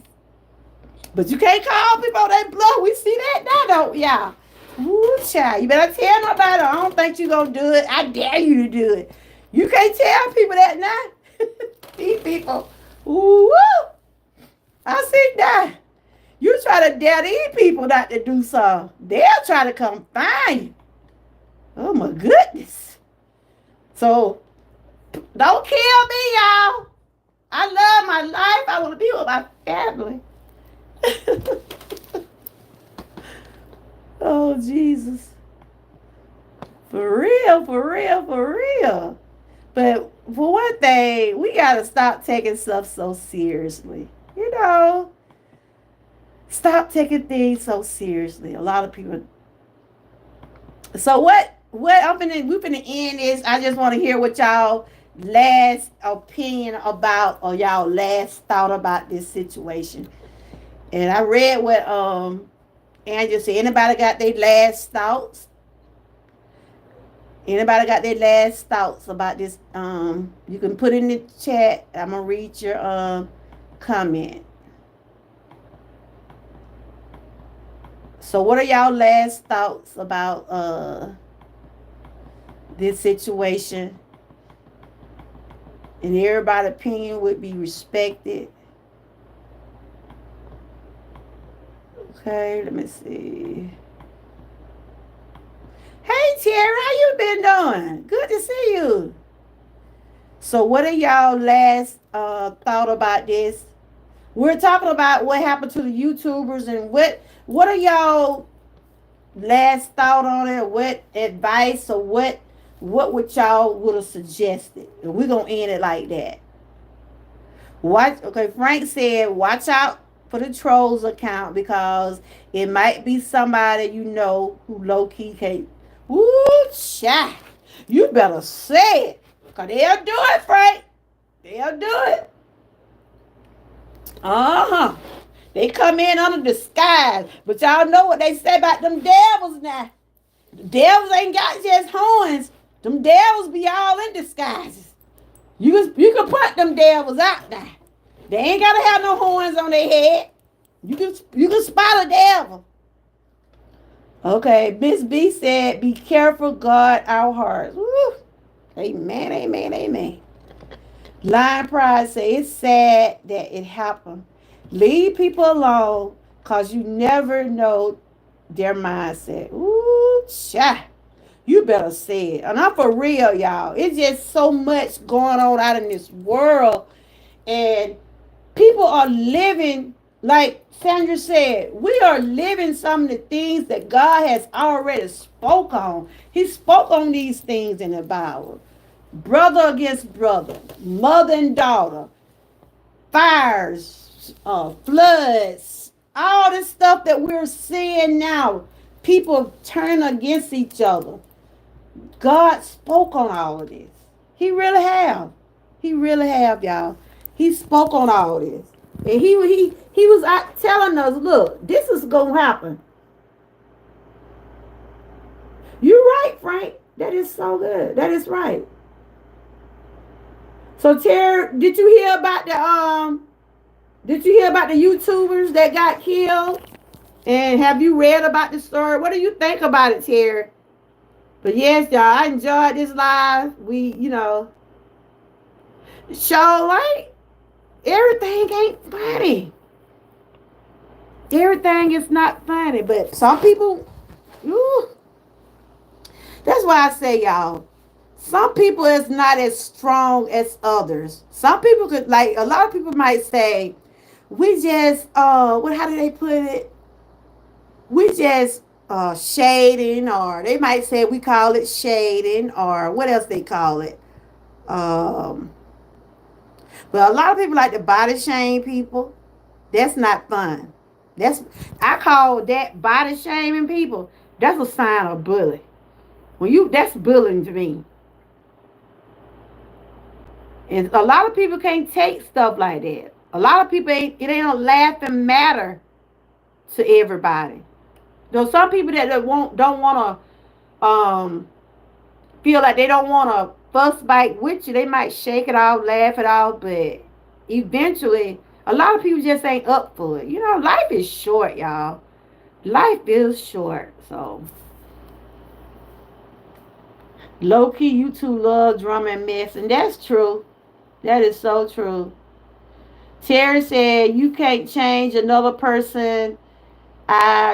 But you can't call people on that blow. We see that now, don't y'all? Ooh, child. You better tell nobody. I don't think you gonna do it. I dare you to do it. You can't tell people that now. These people. Ooh, I see that. You try to dare these people not to do something. They'll try to come find you. Oh my goodness. So don't kill me, y'all. I love my life. I want to be with my family. Oh, Jesus. For real, for real, for real. But for one thing, we got to stop taking stuff so seriously. Stop taking things so seriously. A lot of people. So what we're finna end is, I just want to hear what y'all last opinion about, or y'all last thought about this situation. And I read what Andrew said. Anybody got their last thoughts? Anybody got their last thoughts about this? You can put in the chat. I'm gonna read your comment. So what are y'all last thoughts about this situation? And everybody's opinion would be respected. Okay, let me see. Hey Terry, how you been doing? Good to see you. So what are y'all last thought about this? We're talking about what happened to the YouTubers, and what are y'all last thought on it? What advice or what would y'all would have suggested? And we're gonna end it like that. Okay, Frank said, watch out for the trolls account because it might be somebody who low key can't. Woo, child. You better say it. Because they'll do it, Frank. They'll do it. Uh-huh. They come in under disguise. But y'all know what they say about them devils now. The devils ain't got just horns. Them devils be all in disguises. You can put them devils out there. They ain't gotta have no horns on their head. You can spot a devil. Okay, Miss B said, be careful, guard our hearts. Woo. Amen, amen, amen. Lion Pride say it's sad that it happened. Leave people alone. Because you never know their mindset. Ooh, cha. You better say it. And I'm for real, y'all. It's just so much going on out in this world. And people are living, like Sandra said, we are living some of the things that God has already spoke on. He spoke on these things in the Bible. Brother against brother, mother and daughter, fires, floods, all this stuff that we're seeing now. People turn against each other. God spoke on all of this. He really have. He really have, y'all. He spoke on all this. And he was out telling us, look, this is gonna happen. You're right, Frank. That is so good. That is right. So Terry, did you hear about the YouTubers that got killed? And have you read about the story? What do you think about it, Terry? But yes, y'all, I enjoyed this live. Show like everything ain't funny. Everything is not funny, but some people, ooh, that's why I say, y'all, some people is not as strong as others. Some people could, like, a lot of people might say, we just, how do they put it? We just, shading, or they might say we call it shading, or what else they call it. Um, well, a lot of people like to body shame people. That's not fun. That's I call that body shaming people. That's a sign of bully. That's bullying to me. And a lot of people can't take stuff like that. A lot of people it ain't a laughing matter to everybody. Though some people that don't want to feel like they don't want to fuss bite with you, they might shake it off, laugh it off, but eventually a lot of people just ain't up for it. Life is short, y'all. Life is short. So low key, you two love drama and mess, and that's true. That is so true. Terry said you can't change another person.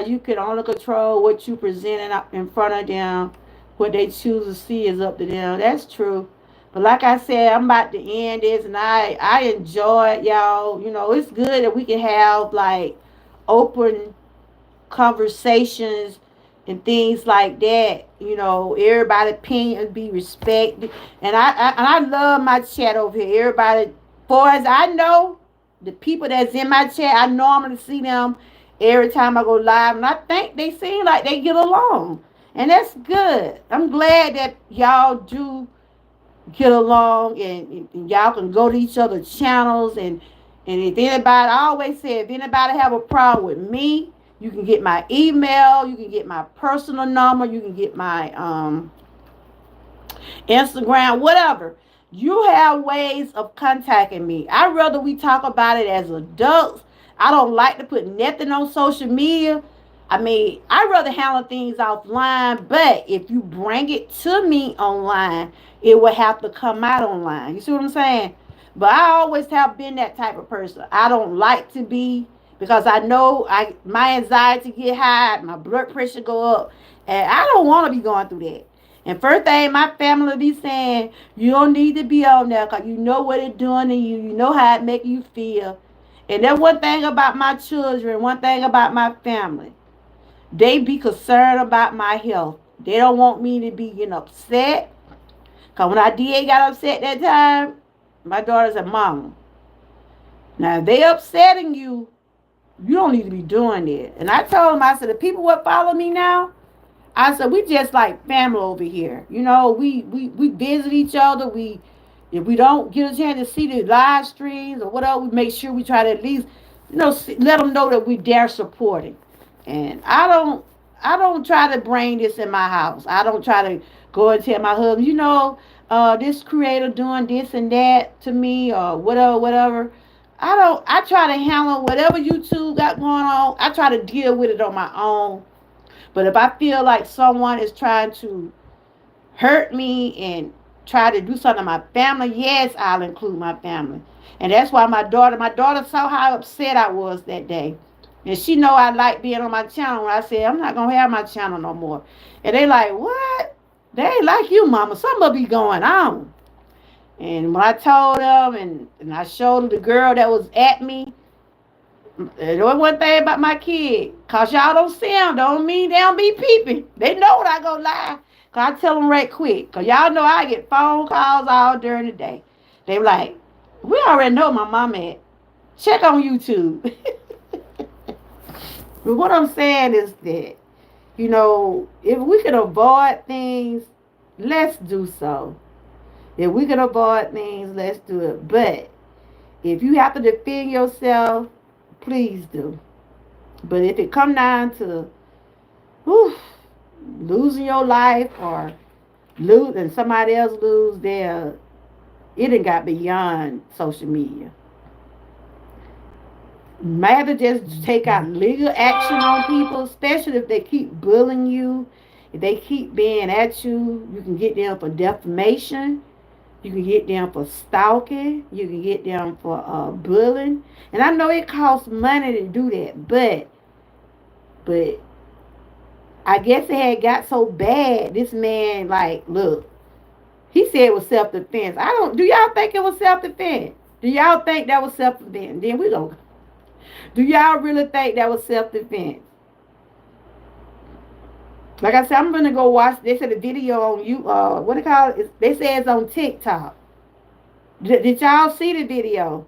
You can only control what you present up in front of them. What they choose to see is up to them. That's true. But like I said, I'm about to end this, and I enjoy it, y'all. It's good that we can have like open conversations and things like that. Everybody's opinion be respected, and I love my chat over here. Everybody, for as I know, the people that's in my chat, I normally see them every time I go live, and I think they seem like they get along, and that's good. I'm glad that y'all do get along, and y'all can go to each other's channels, and if anybody, I always say, if anybody have a problem with me, you can get my email, you can get my personal number, you can get my Instagram, whatever. You have ways of contacting me. I'd rather we talk about it as adults. I don't like to put nothing on social media. I'd rather handle things offline, but if you bring it to me online, it will have to come out online. You see what I'm saying? But I always have been that type of person. I don't like to be, because I know my anxiety get high, my blood pressure go up, and I don't want to be going through that. And first thing my family be saying, you don't need to be on there because you know what it's doing to you. You know how it make you feel. And that's one thing about my children, one thing about my family. They be concerned about my health. They don't want me to be getting upset. Because when I did got upset that time, my daughter said, Mama, now if they upsetting you, you don't need to be doing it. And I told them, I said, the people what follow me now, I said, we just like family over here. We visit each other. If we don't get a chance to see the live streams or whatever, we make sure we try to at least, let them know that we dare supporting. And I don't try to bring this in my house. I don't try to go and tell my husband, this creator doing this and that to me or whatever, whatever. I try to handle whatever YouTube got going on. I try to deal with it on my own. But if I feel like someone is trying to hurt me and try to do something to my family, yes, I'll include my family. And that's why my daughter saw how upset I was that day. And she know I like being on my channel. When I said I'm not gonna have my channel no more, and they like, what? They ain't like you, mama. Something be going on. And when I told them, and I showed them the girl that was at me, and one thing about my kid, cause y'all don't see them, don't mean they don't be peeping. They know when I go live. Cause I tell them right quick. Cause y'all know I get phone calls all during the day. They like, we already know my mom at. Check on YouTube. But what I'm saying is that, if we can avoid things, let's do so. If we can avoid things, let's do it. But if you have to defend yourself, please do. But if it come down to whew, losing your life or and somebody else lose their, it done got beyond social media. Might have to just take out legal action on people, especially if they keep bullying you. If they keep being at you, you can get them for defamation. You can get them for stalking. You can get them for bullying. And I know it costs money to do that, but I guess it had got so bad. This man, like, look, he said it was self defense. I don't. Do y'all think it was self defense? Do y'all think that was self defense? Then we don't. Do y'all really think that was self defense? Like I said, I'm gonna go watch. They said a video on you. What they call it? They say it's on TikTok. Did y'all see the video?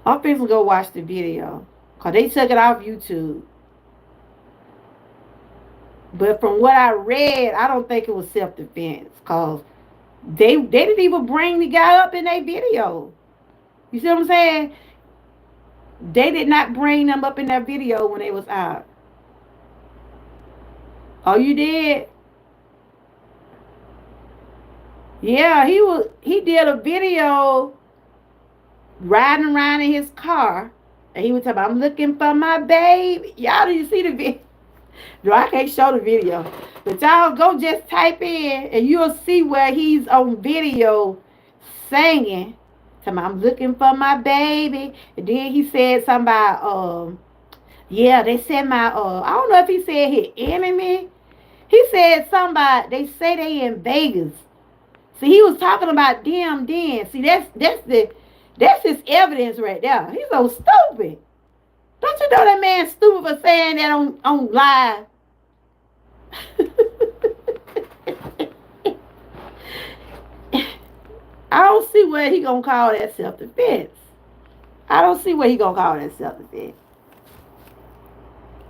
I'm gonna go watch the video cause they took it off YouTube. But from what I read, I don't think it was self defense cause they didn't even bring the guy up in their video. You see what I'm saying? They did not bring them up in that video when they was out. Oh, you did? Yeah, he did a video riding around in his car. And he was talking about, I'm looking for my baby. Y'all didn't see the video. No, I can't show the video. But y'all go just type in and you'll see where he's on video singing. Talking about, I'm looking for my baby. And then he said something about, yeah, they said I don't know if he said his enemy. He said somebody, they say they in Vegas. See, he was talking about them then. See, that's his evidence right there. He's so stupid. Don't you know that man stupid for saying that on live? I don't see where he gonna call that self-defense. I don't see where he gonna call that self-defense.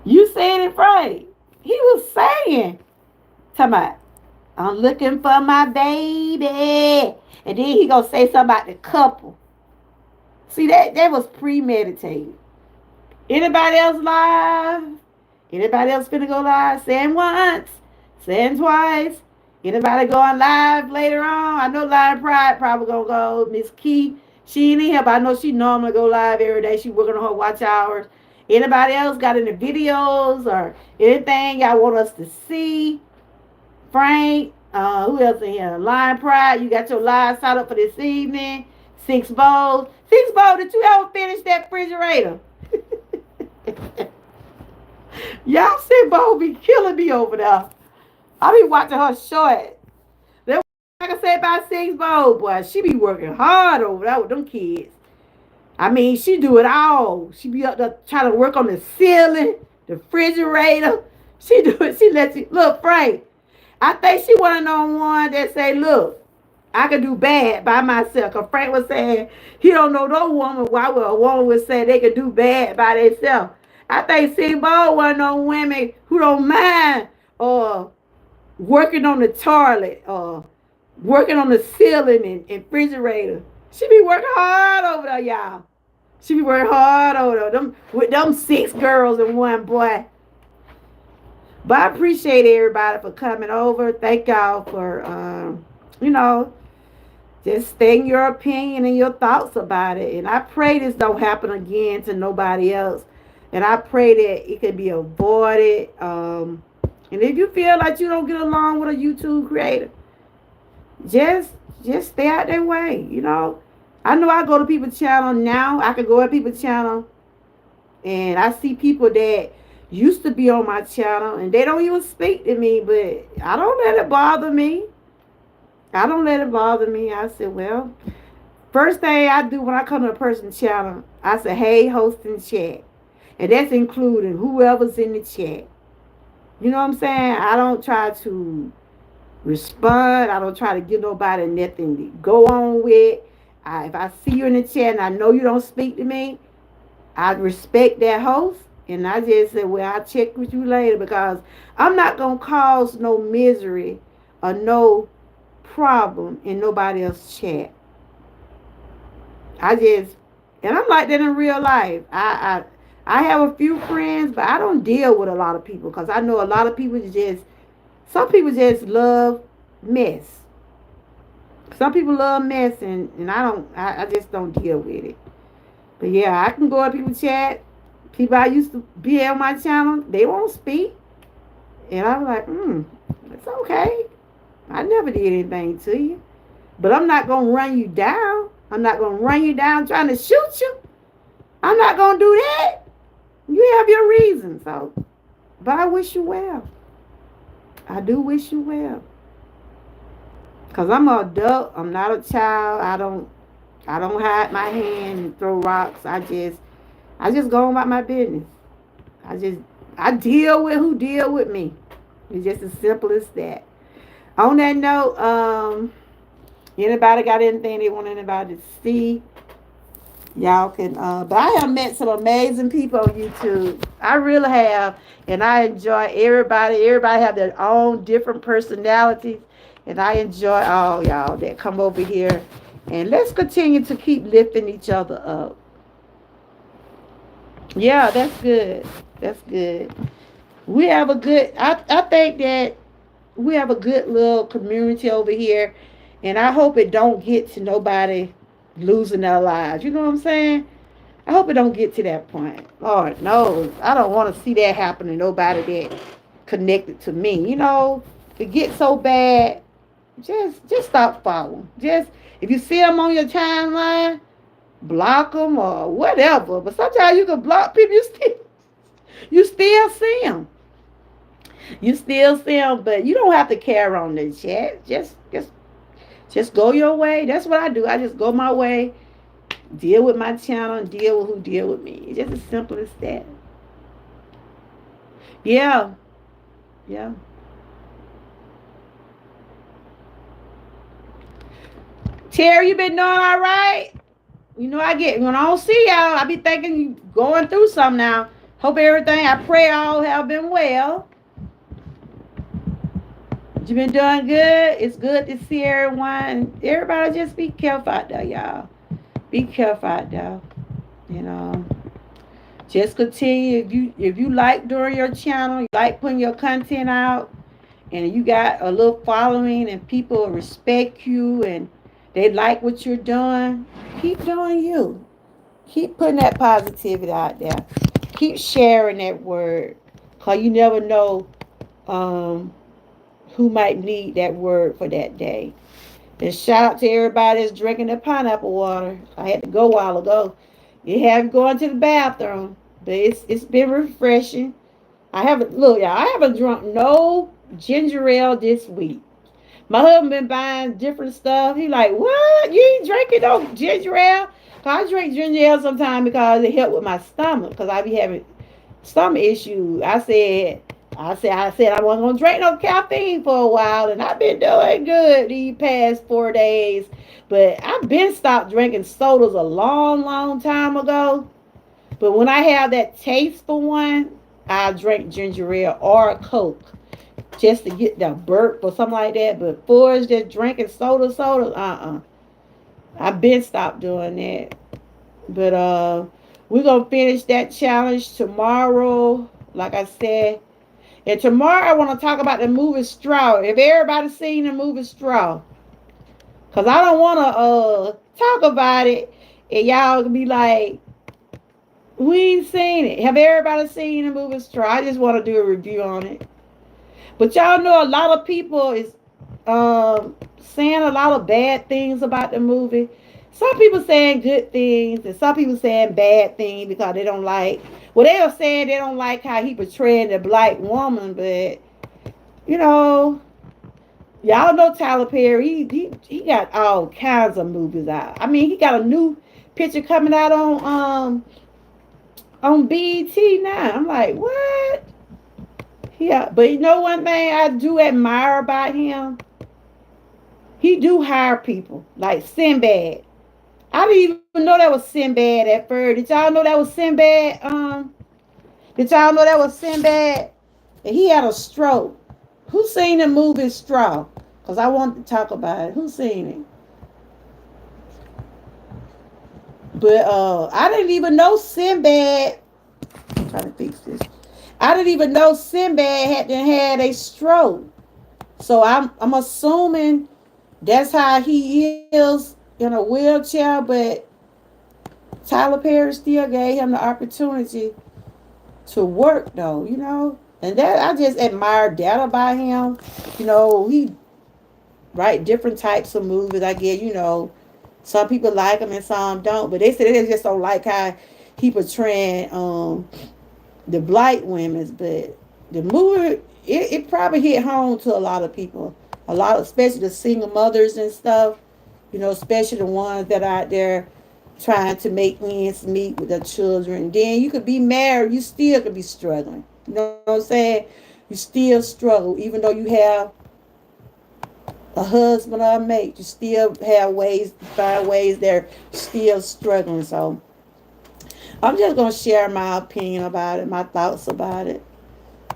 You said it right. He was saying, talking about, I'm looking for my baby. And then he gonna say something about the couple. See, that was premeditated. Anybody else live? Anybody else finna go live? Saying once, saying twice. Anybody going live later on? I know Lion Pride probably gonna go. Miss Key, she ain't in here, but I know she normally go live every day. She working on her watch hours. Anybody else got any videos or anything y'all want us to see? Frank, who else in here? Lion Pride, you got your live set up for this evening. Six Bowls. Six Bowls, did you ever finish that refrigerator? Y'all see Bo be killing me over there. I be watching her short. That, like I said about Six Bowl, boy, she be working hard over there with them kids. I mean, she do it all. She be up there trying to work on the ceiling, the refrigerator. She do it. She lets you look, Frank. I think she one of them ones that say, look, I can do bad by myself. Because Frank was saying he don't know no woman. Why would a woman would say they could do bad by themselves? I think C-Ball one of those women who don't mind working on the toilet or working on the ceiling and refrigerator. She be working hard over there, y'all. She be working hard over there. With them 6 girls and 1 boy. But I appreciate everybody for coming over. Thank y'all for, just stating your opinion and your thoughts about it. And I pray this don't happen again to nobody else. And I pray that it can be avoided. And if you feel like you don't get along with a YouTube creator, just stay out their way, I know I go to people's channel now. I can go to people's channel And I see people that used to be on my channel and they don't even speak to me, but I don't let it bother me. I don't let it bother me. I said, well, first thing I do when I come to a person's channel, I say, hey, host and chat. And that's including whoever's in the chat. You know what I'm saying? I don't try to respond. I don't try to give nobody nothing to go on with. If I see you in the chat and I know you don't speak to me, I respect that host. And I just said, well, I'll check with you later because I'm not going to cause no misery or no problem in nobody else's chat. I just, and I'm like that in real life. I have a few friends, but I don't deal with a lot of people because I know a lot of people just, some people just love mess. Some people love mess, and I just don't deal with it. But yeah, I can go up people's chat. People I used to be on my channel, they won't speak. And I'm like, it's okay. I never did anything to you. But I'm not going to run you down. I'm not going to run you down trying to shoot you. I'm not going to do that. You have your reasons. So, but I wish you well. I do wish you well. Because I'm an adult. I'm not a child. I don't hide my hand and throw rocks. I just go about my business. I just I deal with who deal with me. It's just as simple as that. On that note, anybody got anything they want anybody to see? Y'all can but I have met some amazing people on YouTube. I really have. And I enjoy everybody. Everybody have their own different personalities. And I enjoy all y'all that come over here. And let's continue to keep lifting each other up. Yeah, that's good. That's good. We have a good I think that we have a good little community over here, and I hope it don't get to nobody losing their lives. You know what I'm saying? I hope it don't get to that point. Lord knows, I don't want to see that happen to nobody that connected to me. You know, if it gets so bad, just stop following. Just if you see them on your timeline, block them or whatever. But sometimes you can block people. You still see them. You still see them, but you don't have to carry on the chat. Just go your way. That's what I do. I just go my way, deal with my channel, and deal with who deal with me. It's just as simple as that. Yeah, yeah. Terry, you been doing all right? You know I get when I don't see y'all, I be thinking you going through something now. Hope everything. I pray all have been well. You been doing good. It's good to see everyone. Everybody just be careful out there, y'all. Be careful out there. You know. Just continue. If you like doing your channel, you like putting your content out, and you got a little following and people respect you and they like what you're doing, keep doing you. Keep putting that positivity out there. Keep sharing that word. Cause you never know um, who might need that word for that day. And shout out to everybody that's drinking the pineapple water. I had to go a while ago. You have going to the bathroom, but it's been refreshing. I haven't look, y'all. I haven't drunk no ginger ale this week. My husband been buying different stuff. He like, what? You ain't drinking no ginger ale? Cause I drink ginger ale sometimes because it help with my stomach. Cause I be having stomach issues. I said I wasn't gonna drink no caffeine for a while, and I've been doing good these past 4 days. But I've been stopped drinking sodas a long, long time ago. But when I have that taste for one, I drink ginger ale or Coke just to get that burp or something like that. But for us just drinking soda, I've been stopped doing that. But we're gonna finish that challenge tomorrow, like I said. And tomorrow I want to talk about the movie Straw. If everybody's seen the movie Straw, cause I don't want to talk about it and y'all be like, we ain't seen it. Have everybody seen the movie Straw? I just want to do a review on it. But y'all know a lot of people is saying a lot of bad things about the movie. Some people saying good things and some people saying bad things because they don't like. Well, they are saying they don't like how he portrayed the black woman, but you know, y'all know Tyler Perry. He got all kinds of movies out. I mean, he got a new picture coming out on BET now. I'm like, what? Yeah, but you know one thing I do admire about him, he do hire people like Sinbad. I didn't even know that was Sinbad at first. Did y'all know that was Sinbad? Did y'all know that was Sinbad? And he had a stroke. Who seen the movie Straw? Cause I want to talk about it. Who seen it? But I didn't even know Sinbad. I'm trying to fix this. I didn't even know Sinbad had a stroke. So I'm assuming that's how he is in a wheelchair, but Tyler Perry still gave him the opportunity to work though, And that I just admired that about him. He write different types of movies. I guess, some people like him and some don't. But they said they just don't like how he portraying the black women's. But the movie, it probably hit home to a lot of people. A lot of, especially the single mothers and stuff. Especially the ones that are out there trying to make ends meet with their children. Then you could be married, you still could be struggling. You know what I'm saying? You still struggle, even though you have a husband or a mate. You still have ways, find ways they're still struggling. So I'm just gonna share my opinion about it, my thoughts about it.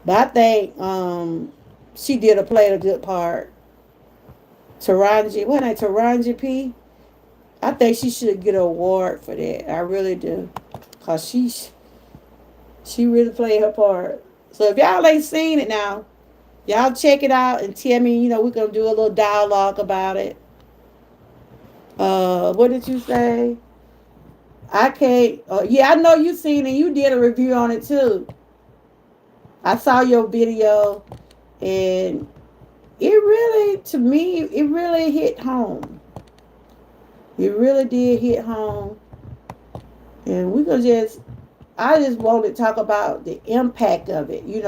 But I think she did a played a good part. Taraji, what ain't Taraji P? I think she should get an award for that. I really do, cause she really played her part. So if y'all ain't seen it now, y'all check it out and tell me. We're gonna do a little dialogue about it. What did you say? I can't. Yeah, I know you seen it. You did a review on it too. I saw your video, and it really, to me, it really hit home. It really did hit home, and we gonna just. I just want to talk about the impact of it. When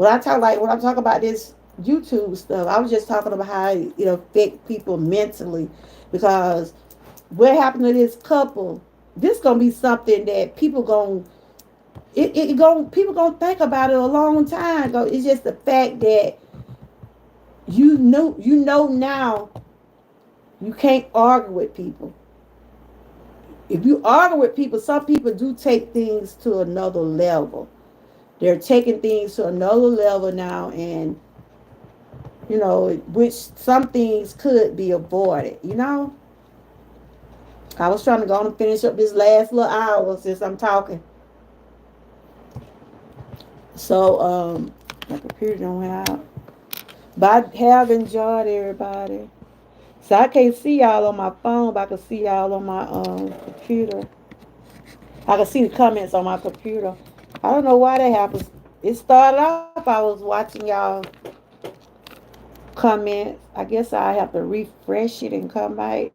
I'm talking about this YouTube stuff, I was just talking about how it affect people mentally, because what happened to this couple, this gonna be something that people gonna it going people gonna think about it a long time ago. It's just the fact that you know now you can't argue with people. If you argue with people, some people do take things to another level. They're taking things to another level now, and which some things could be avoided. I was trying to go on and finish up this last little hour since I'm talking. So, my computer don't went out. But I have enjoyed everybody. So I can't see y'all on my phone, but I can see y'all on my computer. I can see the comments on my computer. I don't know why that happens. It started off, I was watching y'all comments. I guess I have to refresh it and come back.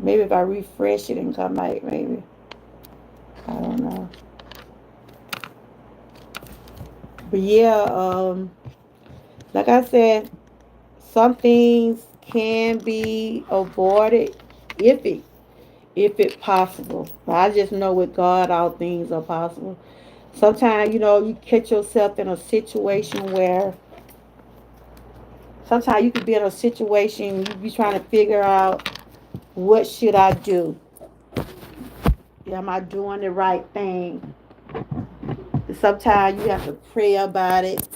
Maybe if I refresh it and come back, maybe. I don't know. But yeah, like I said, some things can be avoided if it possible. But I just know with God all things are possible. Sometimes, you catch yourself in a situation where sometimes you could be in a situation you be trying to figure out what should I do? Am I doing the right thing? Sometimes you have to pray about it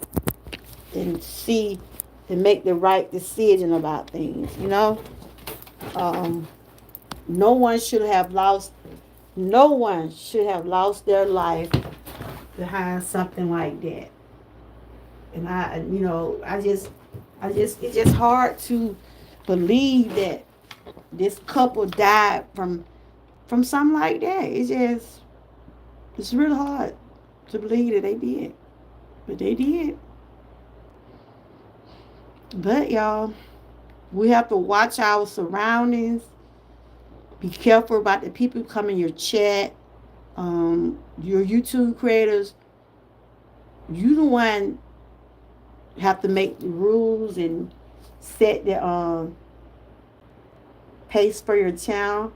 and see and make the right decision about things. Um, no one should have lost no one should have lost their life behind something like that. And it's just hard to believe that this couple died from something like that. It's really hard to believe that they did, but they did. But y'all, we have to watch our surroundings. Be careful about the people who come in your chat. Your YouTube creators, you the one have to make the rules and set the pace for your channel.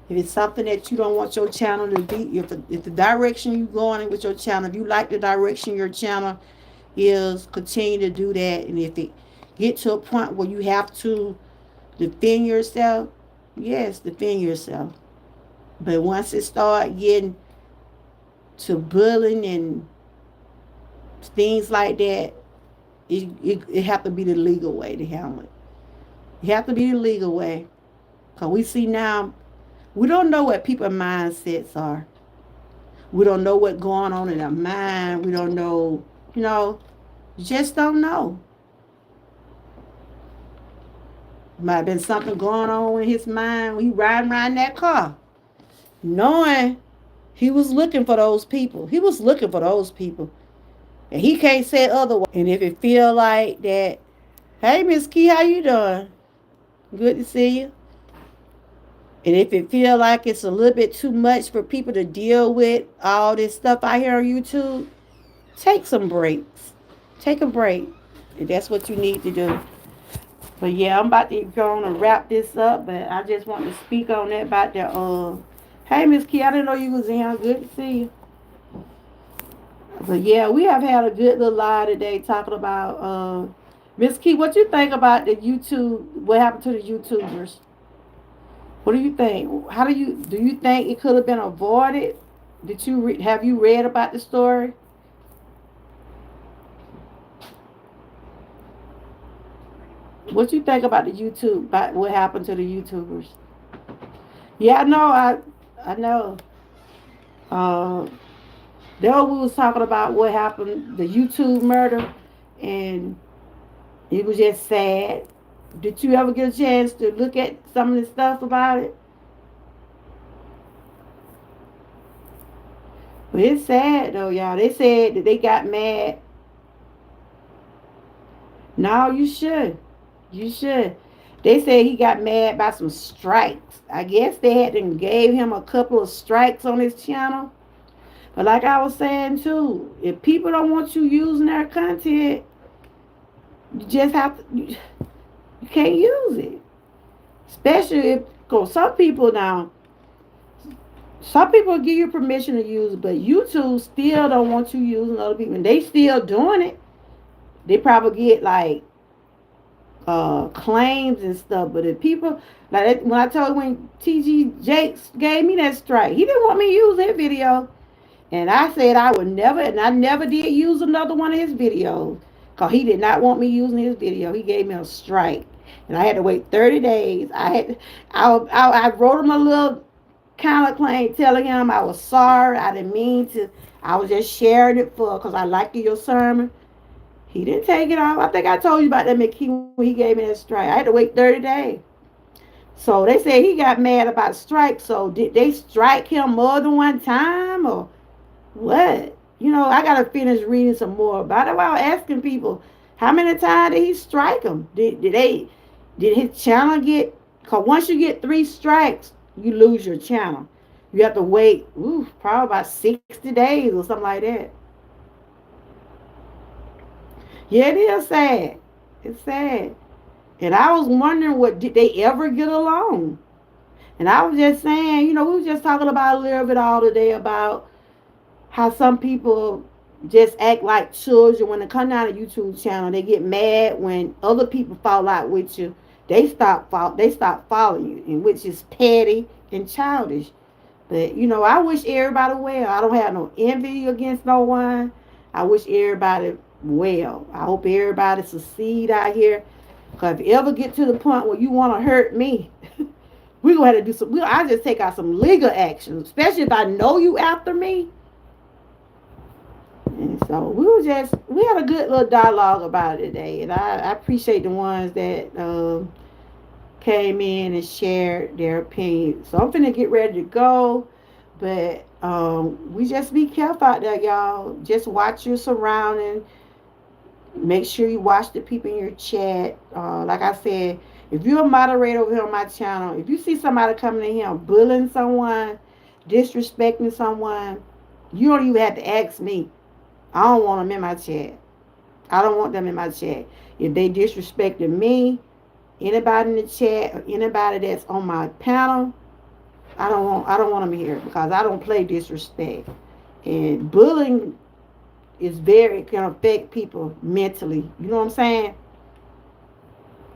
If it's something that you don't want your channel to be, if the direction you're going with your channel, if you like the direction your channel is, continue to do that. And if it get to a point where you have to defend yourself, yes, defend yourself. But once it start getting to bullying and things like that, it have to be the legal way to handle it. It have to be the legal way. Because we see now, we don't know what people's mindsets are. We don't know what's going on in their mind. We don't know, you just don't know. Might have been something going on in his mind when he riding around that car. Knowing he was looking for those people. He was looking for those people. And he can't say otherwise. And if it feel like that, hey, Miss Key, how you doing? Good to see you. And if it feel like it's a little bit too much for people to deal with, all this stuff I hear on YouTube, take some breaks. Take a break. And that's what you need to do. But yeah, I'm about to go on and wrap this up. But I just want to speak on that about the hey, Miss Key, I didn't know you was in here. Good to see you. But yeah, we have had a good little live today talking about Miss Key. What you think about the YouTube? What happened to the YouTubers? What do you think? How do you think it could have been avoided? Did you have you read about the story? What you think about the YouTube? About what happened to the YouTubers? Yeah, I know. I know. Uh, there we was talking about what happened, the YouTube murder, and it was just sad. Did you ever get a chance to look at some of the stuff about it? But it's sad though, y'all. They said that they got mad. No, you should. You should. They said he got mad by some strikes. I guess they had to gave him a couple of strikes on his channel. But like I was saying too, if people don't want you using their content, you just have to. You can't use it. Especially if, cause some people give you permission to use it, but YouTube still don't want you using other people. And they still doing it. They probably get like claims and stuff. But if people like when I told when TG Jakes gave me that strike, he didn't want me to use that video. And I said I would never, and I never did use another one of his videos. Because he did not want me using his video. He gave me a strike. And I had to wait 30 days. I wrote him a little counterclaim telling him I was sorry. I didn't mean to. I was just sharing it because I liked your sermon. He didn't take it off. I think I told you about that McKee when he gave me that strike. I had to wait 30 days. So they said he got mad about strikes. So did they strike him more than one time or what? I gotta finish reading some more about it. While asking people, how many times did he strike him? Did his channel get? Cause once you get 3 strikes, you lose your channel. You have to wait, probably about 60 days or something like that. Yeah, it is sad. It's sad. And I was wondering, what did they ever get along? And I was just saying, we were just talking about a little bit all today about how some people just act like children when they come down a YouTube channel. They get mad when other people fall out with you. They stop following you, and which is petty and childish. But I wish everybody well. I don't have no envy against no one. I wish everybody well. I hope everybody succeed out here. Cause if you ever get to the point where you want to hurt me, we gonna have to do some. I just take out some legal action, especially if I know you after me. And so we had a good little dialogue about it today, and I appreciate the ones that came in and shared their opinion. So I'm finna get ready to go, but we just be careful out there, y'all. Just watch your surroundings. Make sure you watch the people in your chat. Like I said, If you're a moderator over here on my channel, if you see somebody coming in here bullying someone, disrespecting someone, you don't even have to ask me. I don't want them in my chat. I don't want them in my chat. If they disrespected me, anybody in the chat, or anybody that's on my panel, I don't want them here because I don't play disrespect. And bullying is very can affect people mentally. You know what I'm saying?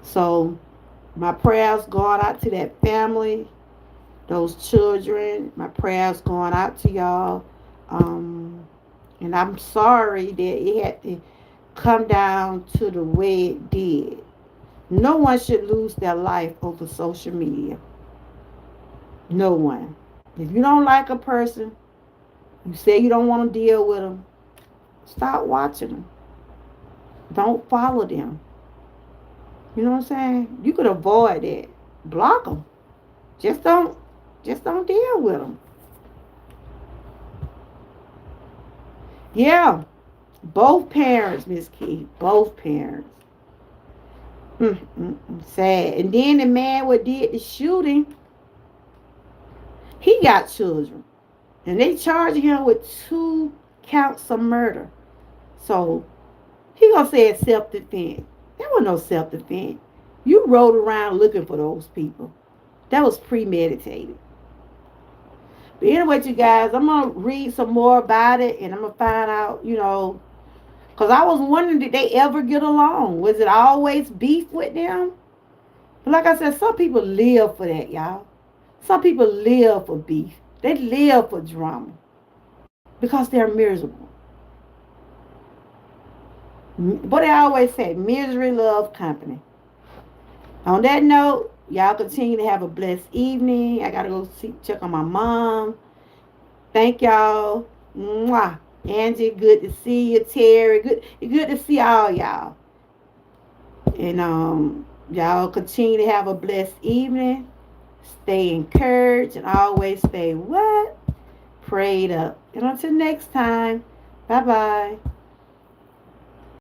So my prayers going out to that family, those children. My prayers going out to y'all. Um, and I'm sorry that it had to come down to the way it did. No one should lose their life over social media. No one. If you don't like a person, you say you don't want to deal with them, stop watching them. Don't follow them. You know what I'm saying? You could avoid that. Block them. Just don't. Just don't deal with them. Yeah, both parents, Miss Key. Both parents. Sad. And then the man what did the shooting, he got children, and they charged him with 2 counts of murder. So he gonna say it's self defense. There was no self defense. You rode around looking for those people. That was premeditated. But anyway, you guys, I'm gonna read some more about it, and I'm gonna find out, because I was wondering, did they ever get along? Was it always beef with them? But like I said, some people live for that, y'all. Some people live for beef. They live for drama because they're miserable. But I always say, misery loves company. On that note, y'all continue to have a blessed evening. I gotta go check on my mom. Thank y'all. Mwah. Angie, good to see you. Terry, good to see all y'all. And y'all continue to have a blessed evening. Stay encouraged and always stay what? Prayed up. And until next time, bye bye.